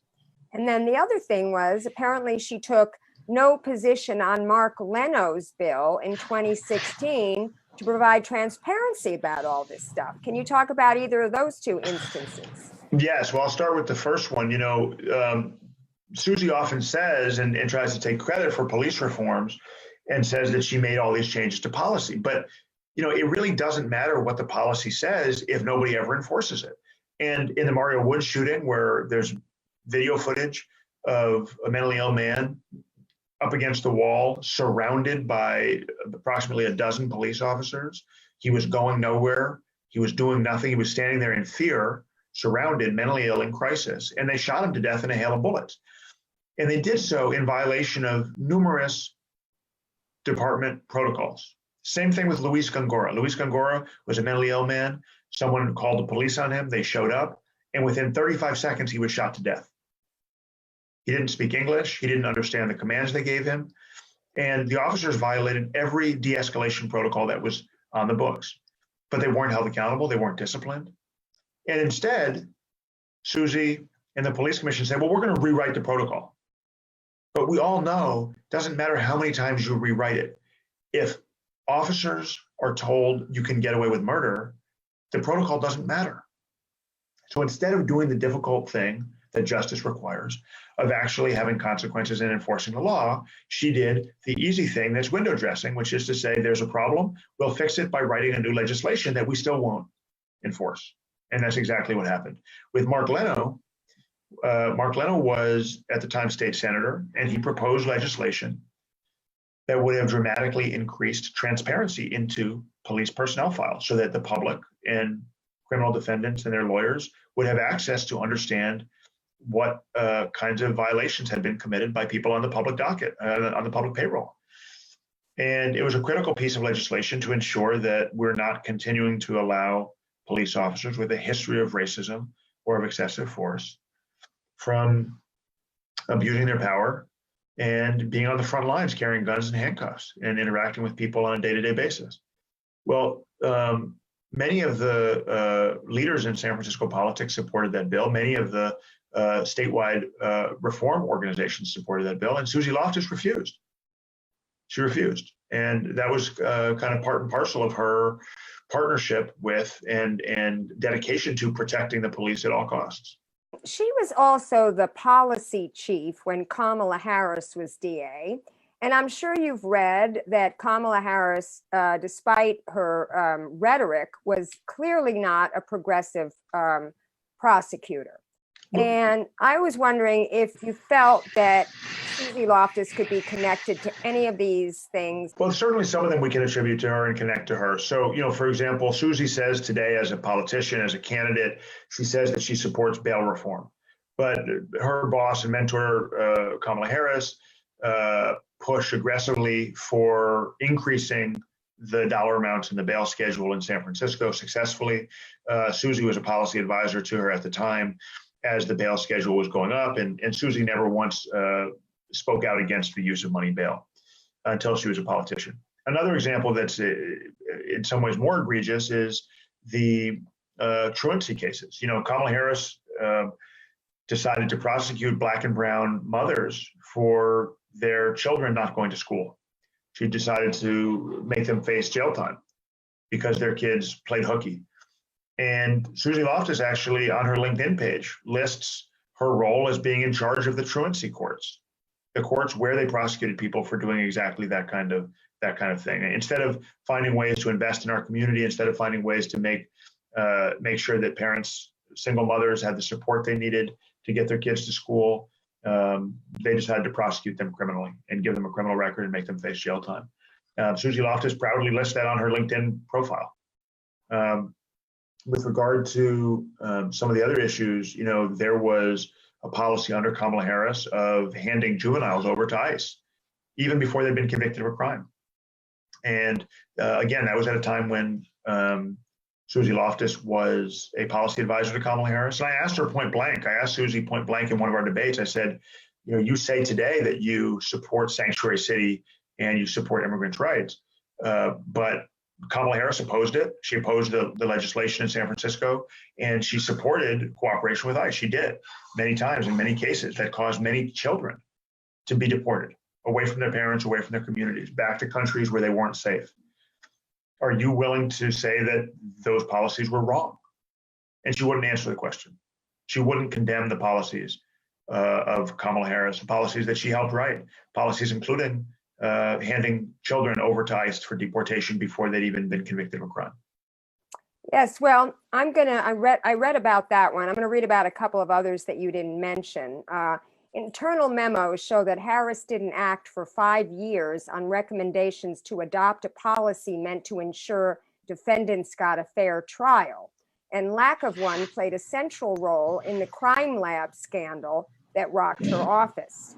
And then the other thing was, apparently she took no position on Mark Leno's bill in 2016 to provide transparency about all this stuff. Can you talk about either of those two instances? Yes, well, I'll start with the first one. Suzy often says and tries to take credit for police reforms and says that she made all these changes to policy. But, it really doesn't matter what the policy says if nobody ever enforces it. And in the Mario Woods shooting, where there's video footage of a mentally ill man up against the wall, surrounded by approximately a dozen police officers, he was going nowhere. He was doing nothing. He was standing there in fear, surrounded, mentally ill, in crisis, and they shot him to death in a hail of bullets. And they did so in violation of numerous department protocols. Same thing with Luis Gongora. Luis Gongora was a mentally ill man. Someone called the police on him. They showed up, and within 35 seconds, he was shot to death. He didn't speak English. He didn't understand the commands they gave him. And the officers violated every de-escalation protocol that was on the books, but they weren't held accountable. They weren't disciplined. And instead, Suzy and the police commission said, well, we're going to rewrite the protocol. But we all know it doesn't matter how many times you rewrite it. If officers are told you can get away with murder, the protocol doesn't matter. So instead of doing the difficult thing that justice requires, of actually having consequences and enforcing the law, she did the easy thing that's window dressing, which is to say there's a problem, we'll fix it by writing a new legislation that we still won't enforce. And that's exactly what happened. With Mark Leno was at the time state senator, and he proposed legislation that would have dramatically increased transparency into police personnel files so that the public and criminal defendants and their lawyers would have access to understand what kinds of violations had been committed by people on the public docket, on the public payroll. And it was a critical piece of legislation to ensure that we're not continuing to allow police officers with a history of racism or of excessive force from abusing their power and being on the front lines carrying guns and handcuffs and interacting with people on a day-to-day basis. Well, many of the leaders in San Francisco politics supported that bill. Many of the statewide reform organizations supported that bill, and Suzy Loftus refused. She refused. And that was kind of part and parcel of her partnership with and dedication to protecting the police at all costs. She was also the policy chief when Kamala Harris was DA. And I'm sure you've read that Kamala Harris, despite her rhetoric, was clearly not a progressive prosecutor. And I was wondering if you felt that Suzy Loftus could be connected to any of these things. Well, certainly some of them we can attribute to her and connect to her. So, for example, Suzy says today as a politician, as a candidate, she says that she supports bail reform. But her boss and mentor, Kamala Harris, push aggressively for increasing the dollar amounts in the bail schedule in San Francisco successfully. Suzy was a policy advisor to her at the time as the bail schedule was going up, and Suzy never once spoke out against the use of money bail until she was a politician. Another example that's in some ways more egregious is the truancy cases. Kamala Harris decided to prosecute Black and brown mothers for their children not going to school. She decided to make them face jail time because their kids played hooky. And Suzy Loftus actually on her LinkedIn page lists her role as being in charge of the truancy courts, the courts where they prosecuted people for doing exactly that kind of thing. Instead of finding ways to invest in our community, instead of finding ways to make sure that parents, single mothers, had the support they needed to get their kids to school, they decided to prosecute them criminally and give them a criminal record and make them face jail time. Suzy Loftus proudly lists that on her LinkedIn profile. With regard to some of the other issues, there was a policy under Kamala Harris of handing juveniles over to ICE, even before they'd been convicted of a crime. And again, that was at a time when Suzy Loftus was a policy advisor to Kamala Harris. And I asked her point blank, I asked Suzy point blank in one of our debates, I said, you say today that you support sanctuary city and you support immigrants' rights, but Kamala Harris opposed it. She opposed the legislation in San Francisco, and she supported cooperation with ICE. She did many times in many cases that caused many children to be deported away from their parents, away from their communities, back to countries where they weren't safe. Are you willing to say that those policies were wrong? And she wouldn't answer the question. She wouldn't condemn the policies of Kamala Harris, policies that she helped write, policies including handing children over to ICE for deportation before they'd even been convicted of a crime. Yes, well, I read about that one. I'm going to read about a couple of others that you didn't mention. Internal memos show that Harris didn't act for 5 years on recommendations to adopt a policy meant to ensure defendants got a fair trial, and lack of one played a central role in the crime lab scandal that rocked her office.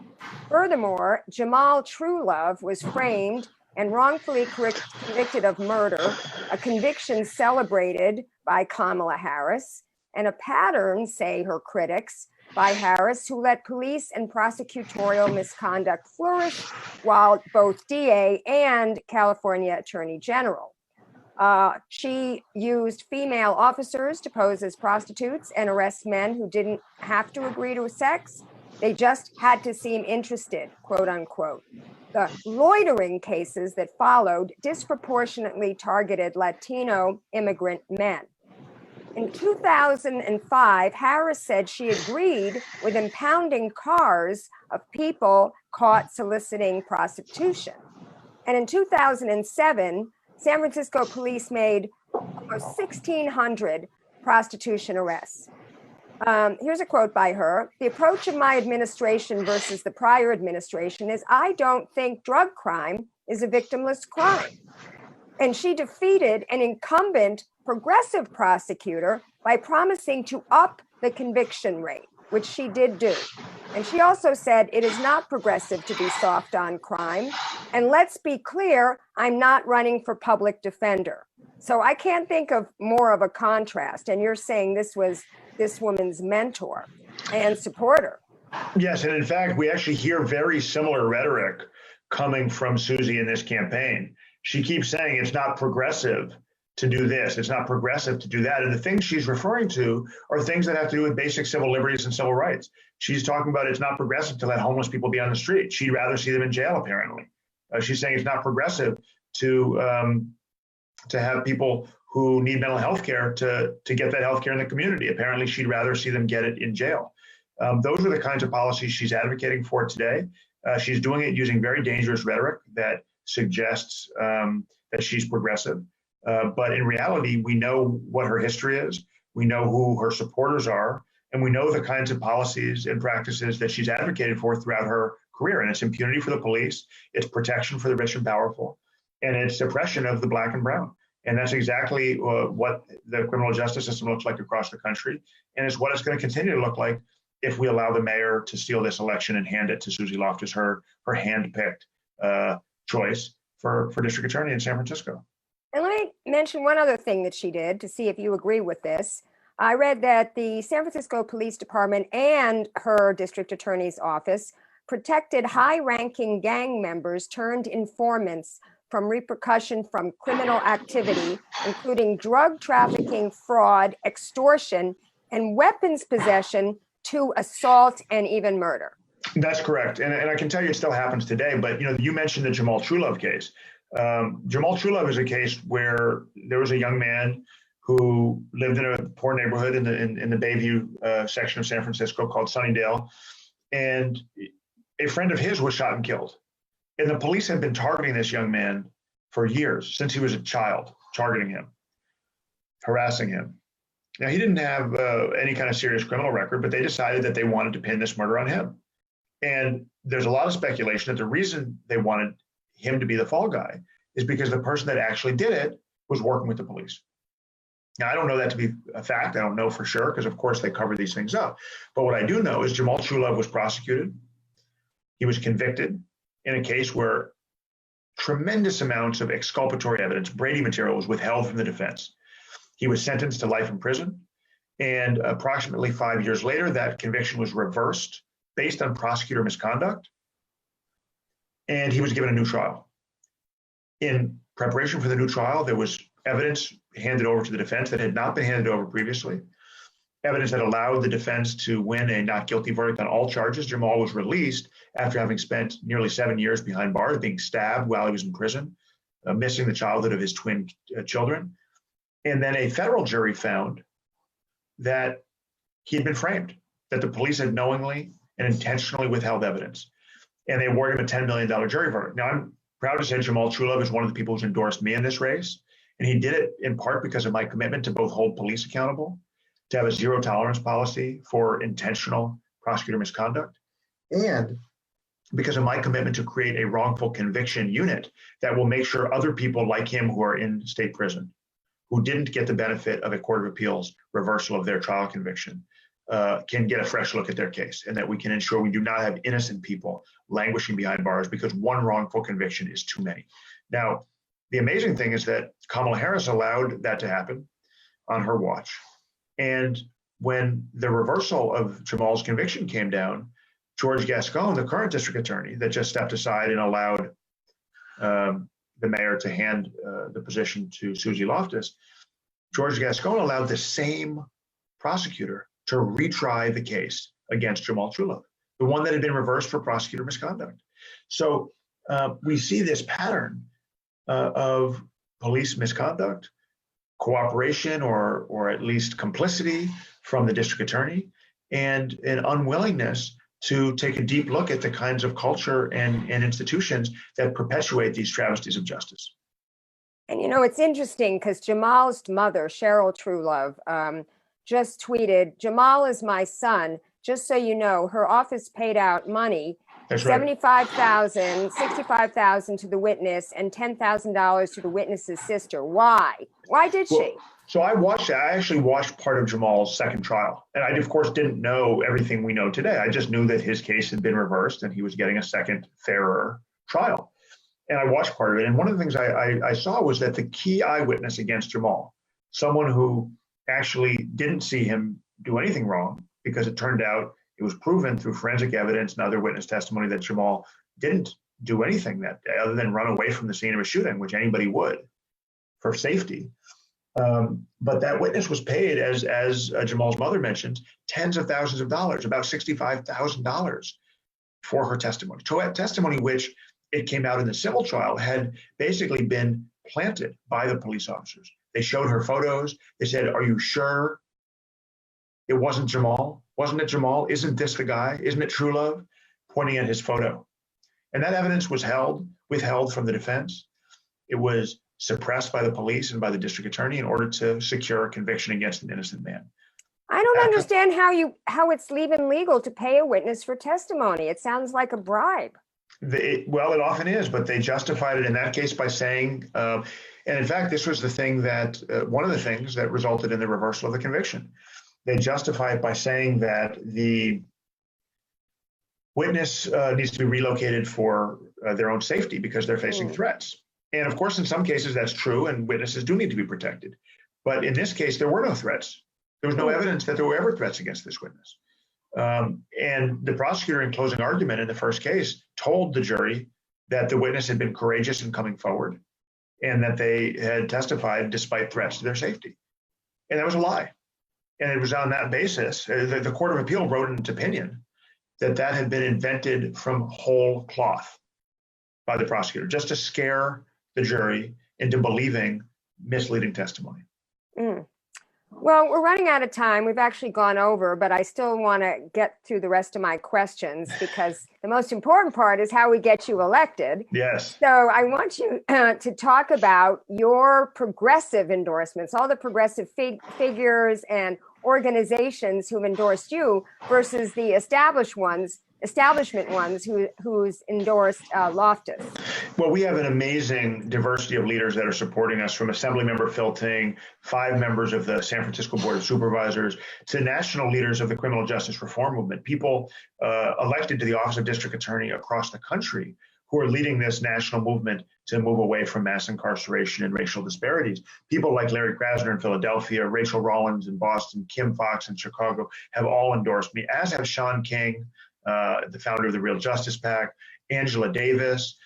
Furthermore, Jamal Truelove was framed and wrongfully convicted of murder, a conviction celebrated by Kamala Harris, and a pattern, say her critics, by Harris, who let police and prosecutorial misconduct flourish while both DA and California Attorney General. She used female officers to pose as prostitutes and arrest men who didn't have to agree to sex. They just had to seem interested, quote unquote. The loitering cases that followed disproportionately targeted Latino immigrant men. In 2005, Harris said she agreed with impounding cars of people caught soliciting prostitution. And in 2007, San Francisco police made almost 1,600 prostitution arrests. Here's a quote by her. The approach of my administration versus the prior administration is I don't think drug crime is a victimless crime. And she defeated an incumbent progressive prosecutor by promising to up the conviction rate, which she did do. And she also said it is not progressive to be soft on crime. And let's be clear, I'm not running for public defender. So I can't think of more of a contrast. And you're saying this was this woman's mentor and supporter. Yes, and in fact, we actually hear very similar rhetoric coming from Suzy in this campaign. She keeps saying it's not progressive to do this, it's not progressive to do that. And the things she's referring to are things that have to do with basic civil liberties and civil rights. She's talking about it's not progressive to let homeless people be on the street. She'd rather see them in jail, apparently. She's saying it's not progressive to have people who need mental health care to get that health care in the community. Apparently, she'd rather see them get it in jail. Those are the kinds of policies she's advocating for today. She's doing it using very dangerous rhetoric that suggests that she's progressive. But in reality, we know what her history is. We know who her supporters are, and we know the kinds of policies and practices that she's advocated for throughout her career. And it's impunity for the police, it's protection for the rich and powerful, and it's suppression of the black and brown. And that's exactly what the criminal justice system looks like across the country. And it's what it's going to continue to look like if we allow the mayor to steal this election and hand it to Suzy Loftus, her hand-picked choice for district attorney in San Francisco. And let me mention one other thing that she did to see if you agree with this. I read that the San Francisco Police Department and her district attorney's office protected high-ranking gang members turned informants from repercussion from criminal activity, including drug trafficking, fraud, extortion, and weapons possession to assault and even murder. That's correct. And I can tell you it still happens today. But you mentioned the Jamal Trulove case. Jamal Trulove is a case where there was a young man who lived in a poor neighborhood in the Bayview section of San Francisco called Sunnydale. And a friend of his was shot and killed. And the police had been targeting this young man for years, since he was a child, targeting him, harassing him. Now, he didn't have any kind of serious criminal record, but they decided that they wanted to pin this murder on him. And there's a lot of speculation that the reason they wanted him to be the fall guy is because the person that actually did it was working with the police. Now, I don't know that to be a fact. I don't know for sure, because of course they cover these things up. But what I do know is Jamal Trulove was prosecuted. He was convicted in a case where tremendous amounts of exculpatory evidence, Brady material, was withheld from the defense. He was sentenced to life in prison. And approximately 5 years later, that conviction was reversed based on prosecutor misconduct. And he was given a new trial. In preparation for the new trial, there was evidence handed over to the defense that had not been handed over previously, evidence that allowed the defense to win a not guilty verdict on all charges. Jamal was released after having spent nearly 7 years behind bars, being stabbed while he was in prison, missing the childhood of his twin children. And then a federal jury found that he had been framed, that the police had knowingly and intentionally withheld evidence. And they awarded him a $10 million jury verdict. Now, I'm proud to say Jamal Trulove is one of the people who's endorsed me in this race. And he did it in part because of my commitment to both hold police accountable, to have a zero tolerance policy for intentional prosecutor misconduct, and because of my commitment to create a wrongful conviction unit that will make sure other people like him who are in state prison, who didn't get the benefit of a court of appeals reversal of their trial conviction, can get a fresh look at their case, and that we can ensure we do not have innocent people languishing behind bars because one wrongful conviction is too many. Now, the amazing thing is that Kamala Harris allowed that to happen on her watch. And when the reversal of Jamal's conviction came down, George Gascon, the current district attorney that just stepped aside and allowed the mayor to hand the position to Suzy Loftus, George Gascon allowed the same prosecutor to retry the case against Jamal Trulove, the one that had been reversed for prosecutor misconduct. So we see this pattern of police misconduct, cooperation or at least complicity from the district attorney, and an unwillingness to take a deep look at the kinds of culture and institutions that perpetuate these travesties of justice. And it's interesting because Jamal's mother, Cheryl Trulove, just tweeted, "Jamal is my son. Just so you know, her office paid out money, That's right. $75,000, $65,000 to the witness, and $10,000 to the witness's sister. Why? Why did she?" So I actually watched part of Jamal's second trial. And I, of course, didn't know everything we know today. I just knew that his case had been reversed and he was getting a second, fairer trial. And I watched part of it. And one of the things I saw was that the key eyewitness against Jamal, someone who actually didn't see him do anything wrong, because it turned out it was proven through forensic evidence and other witness testimony that Jamal didn't do anything that day other than run away from the scene of a shooting, which anybody would for safety. But that witness was paid, as Jamal's mother mentioned, tens of thousands of dollars, about $65,000 for her testimony. So that testimony, which it came out in the civil trial, had basically been planted by the police officers. They showed her photos. They said, "Are you sure it wasn't Jamal? Wasn't it Jamal? Isn't this the guy? Isn't it Trulove?" Pointing at his photo. And that evidence was withheld from the defense. It was suppressed by the police and by the district attorney in order to secure a conviction against an innocent man. I don't understand how it's even legal to pay a witness for testimony. It sounds like a bribe. Well, it often is, but they justified it in that case by saying, and in fact, this was the thing that one of the things that resulted in the reversal of the conviction. They justify it by saying that the witness needs to be relocated for their own safety because they're facing threats. And of course, in some cases, that's true, and witnesses do need to be protected. But in this case, there were no threats. There was no evidence that there were ever threats against this witness. And the prosecutor, in closing argument in the first case, told the jury that the witness had been courageous in coming forward and that they had testified despite threats to their safety. And that was a lie. And it was on that basis, the Court of Appeal wrote in its opinion that that had been invented from whole cloth by the prosecutor, just to scare the jury into believing misleading testimony. Well, we're running out of time. We've actually gone over, but I still want to get through the rest of my questions because the most important part is how we get you elected. Yes. So I want you to talk about your progressive endorsements, all the progressive figures and organizations who've endorsed you versus the establishment ones who's endorsed Loftus. Well, we have an amazing diversity of leaders that are supporting us, from Assemblymember Phil Ting, 5 members of the San Francisco Board of Supervisors, to national leaders of the criminal justice reform movement, people elected to the office of district attorney across the country who are leading this national movement to move away from mass incarceration and racial disparities. People like Larry Krasner in Philadelphia, Rachel Rollins in Boston, Kim Fox in Chicago have all endorsed me, as have Sean King, the founder of the Real Justice PAC, Angela Davis,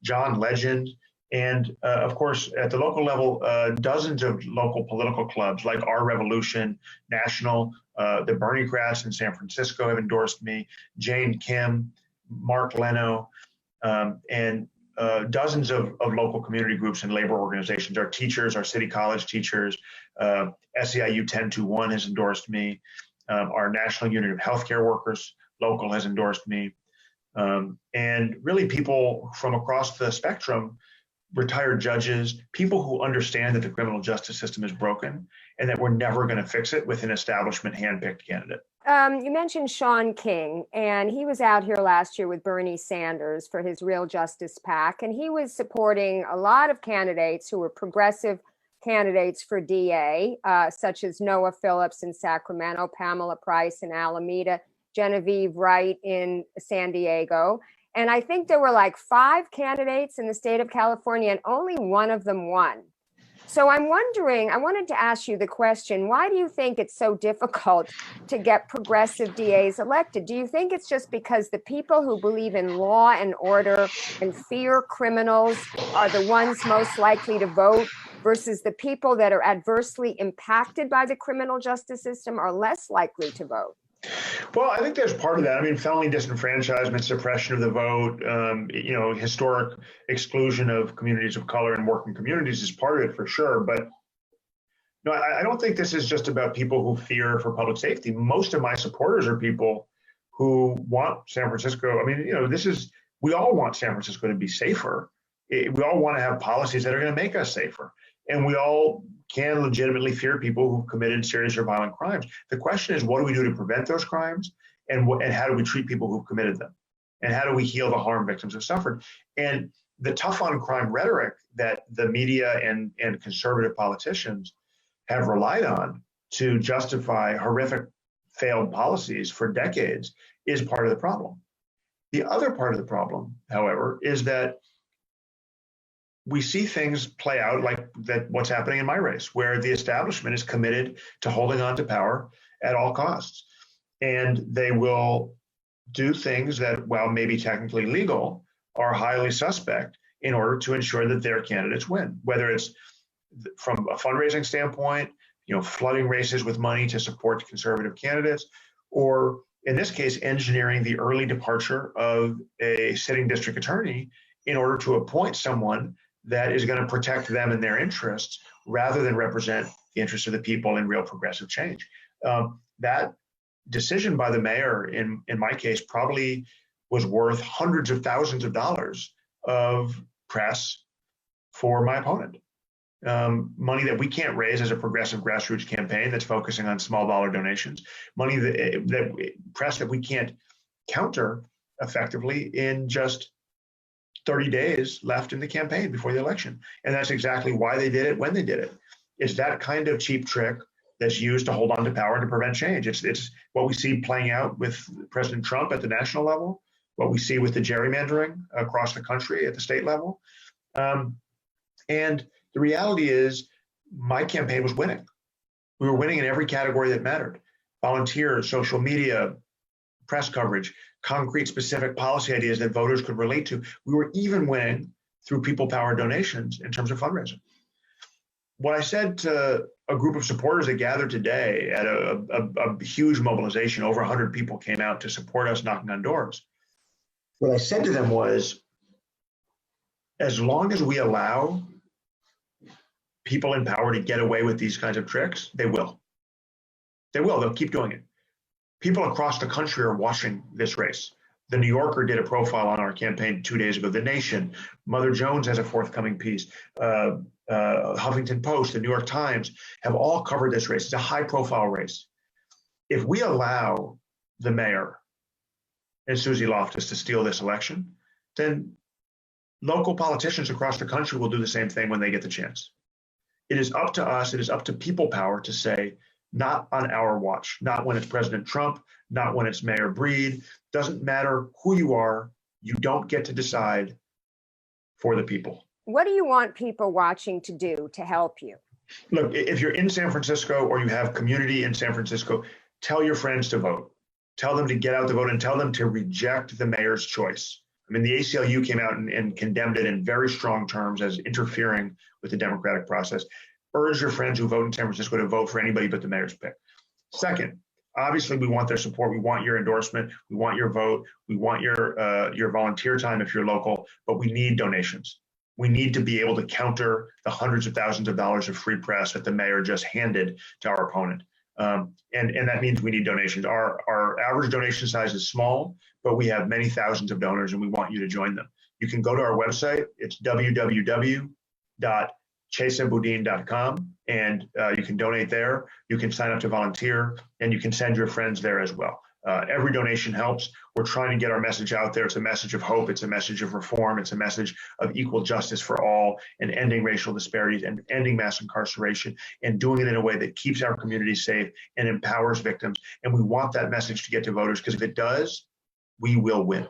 John Legend, and of course, at the local level, dozens of local political clubs like Our Revolution National, the Berniecrats in San Francisco have endorsed me, Jane Kim, Mark Leno, and dozens of local community groups and labor organizations. Our teachers, our city college teachers, SEIU 1021 has endorsed me, our National Union of Healthcare Workers local has endorsed me, and really people from across the spectrum, retired judges, people who understand that the criminal justice system is broken and that we're never going to fix it with an establishment handpicked candidate. You mentioned Sean King, and he was out here last year with Bernie Sanders for his Real Justice PAC, and he was supporting a lot of candidates who were progressive candidates for DA, such as Noah Phillips in Sacramento, Pamela Price in Alameda, Genevieve Wright in San Diego. And I think there were like 5 candidates in the state of California, and only one of them won. So I'm wondering, I wanted to ask you the question, why do you think it's so difficult to get progressive DAs elected? Do you think it's just because the people who believe in law and order and fear criminals are the ones most likely to vote versus the people that are adversely impacted by the criminal justice system are less likely to vote? Well, I think there's part of that. I mean, felony disenfranchisement, suppression of the vote, historic exclusion of communities of color and working communities is part of it for sure. But no, I don't think this is just about people who fear for public safety. Most of my supporters are people who want San Francisco. I mean, we all want San Francisco to be safer. We all want to have policies that are going to make us safer. And we all can legitimately fear people who've committed serious or violent crimes. The question is, what do we do to prevent those crimes? And how do we treat people who've committed them? And how do we heal the harm victims have suffered? And the tough on crime rhetoric that the media and conservative politicians have relied on to justify horrific failed policies for decades is part of the problem. The other part of the problem, however, is that we see things play out like that. What's happening in my race, where the establishment is committed to holding on to power at all costs. And they will do things that, while maybe technically legal, are highly suspect in order to ensure that their candidates win, whether it's from a fundraising standpoint, flooding races with money to support conservative candidates, or in this case, engineering the early departure of a sitting district attorney in order to appoint someone that is going to protect them and their interests rather than represent the interests of the people in real progressive change. That decision by the mayor, in my case, probably was worth hundreds of thousands of dollars of press for my opponent. money that we can't raise as a progressive grassroots campaign that's focusing on small dollar donations, money press that we can't counter effectively in just 30 days left in the campaign before the election. And that's exactly why they did it when they did it. It's that kind of cheap trick that's used to hold on to power and to prevent change. It's what we see playing out with President Trump at the national level, what we see with the gerrymandering across the country at the state level. And the reality is my campaign was winning. We were winning in every category that mattered. Volunteers, social media, press coverage, concrete specific policy ideas that voters could relate to. We were even winning through people power donations in terms of fundraising. What I said to a group of supporters that gathered today at a huge mobilization, over 100 people came out to support us knocking on doors. What I said to them was, as long as we allow people in power to get away with these kinds of tricks, they will. They will. They'll keep doing it. People across the country are watching this race. The New Yorker did a profile on our campaign 2 days ago. The Nation, Mother Jones has a forthcoming piece. Huffington Post, the New York Times have all covered this race. It's a high-profile race. If we allow the mayor and Suzy Loftus to steal this election, then local politicians across the country will do the same thing when they get the chance. It is up to us, it is up to people power to say, not on our watch, not when it's President Trump, not when it's Mayor Breed. Doesn't matter who you are, you don't get to decide for the people. What do you want people watching to do to help you? Look, if you're in San Francisco or you have community in San Francisco, tell your friends to vote. Tell them to get out the vote and tell them to reject the mayor's choice. I mean, the ACLU came out and condemned it in very strong terms as interfering with the democratic process. Urge your friends who vote in San Francisco to vote for anybody but the mayor's pick. Second, obviously, we want their support. We want your endorsement. We want your vote. We want your volunteer time if you're local, but we need donations. We need to be able to counter the hundreds of thousands of dollars of free press that the mayor just handed to our opponent. And that means we need donations. Our average donation size is small, but we have many thousands of donors and we want you to join them. You can go to our website. It's www.chesaboudin.com and you can donate there. You can sign up to volunteer and you can send your friends there as well. Every donation helps. We're trying to get our message out there. It's a message of hope. It's a message of reform. It's a message of equal justice for all and ending racial disparities and ending mass incarceration and doing it in a way that keeps our community safe and empowers victims. And we want that message to get to voters because if it does, we will win.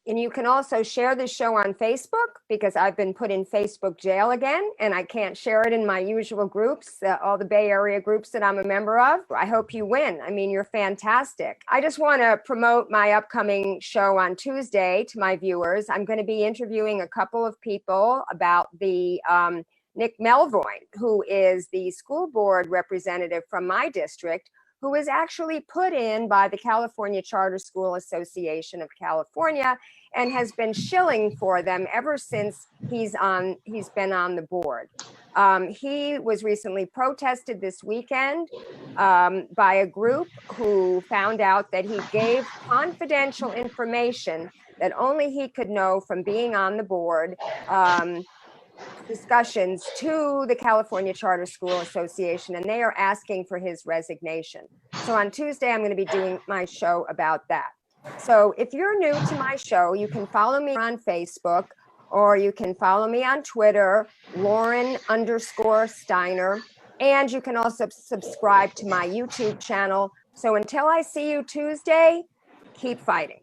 And you can also share this show on Facebook because I've been put in Facebook jail again and I can't share it in my usual groups, all the Bay Area groups that I'm a member of. I hope you win. I mean, you're fantastic. I just want to promote my upcoming show on Tuesday to my viewers. I'm going to be interviewing a couple of people about the Nick Melvoin, who is the school board representative from my district, who was actually put in by the California Charter School Association of California and has been shilling for them ever since he's been on the board. He was recently protested this weekend by a group who found out that he gave confidential information that only he could know from being on the board, discussions to the California Charter School Association, and they are asking for his resignation. So on Tuesday, I'm going to be doing my show about that. So if you're new to my show, you can follow me on Facebook, or you can follow me on Twitter, Lauren_Steiner, and you can also subscribe to my YouTube channel. So until I see you Tuesday, keep fighting.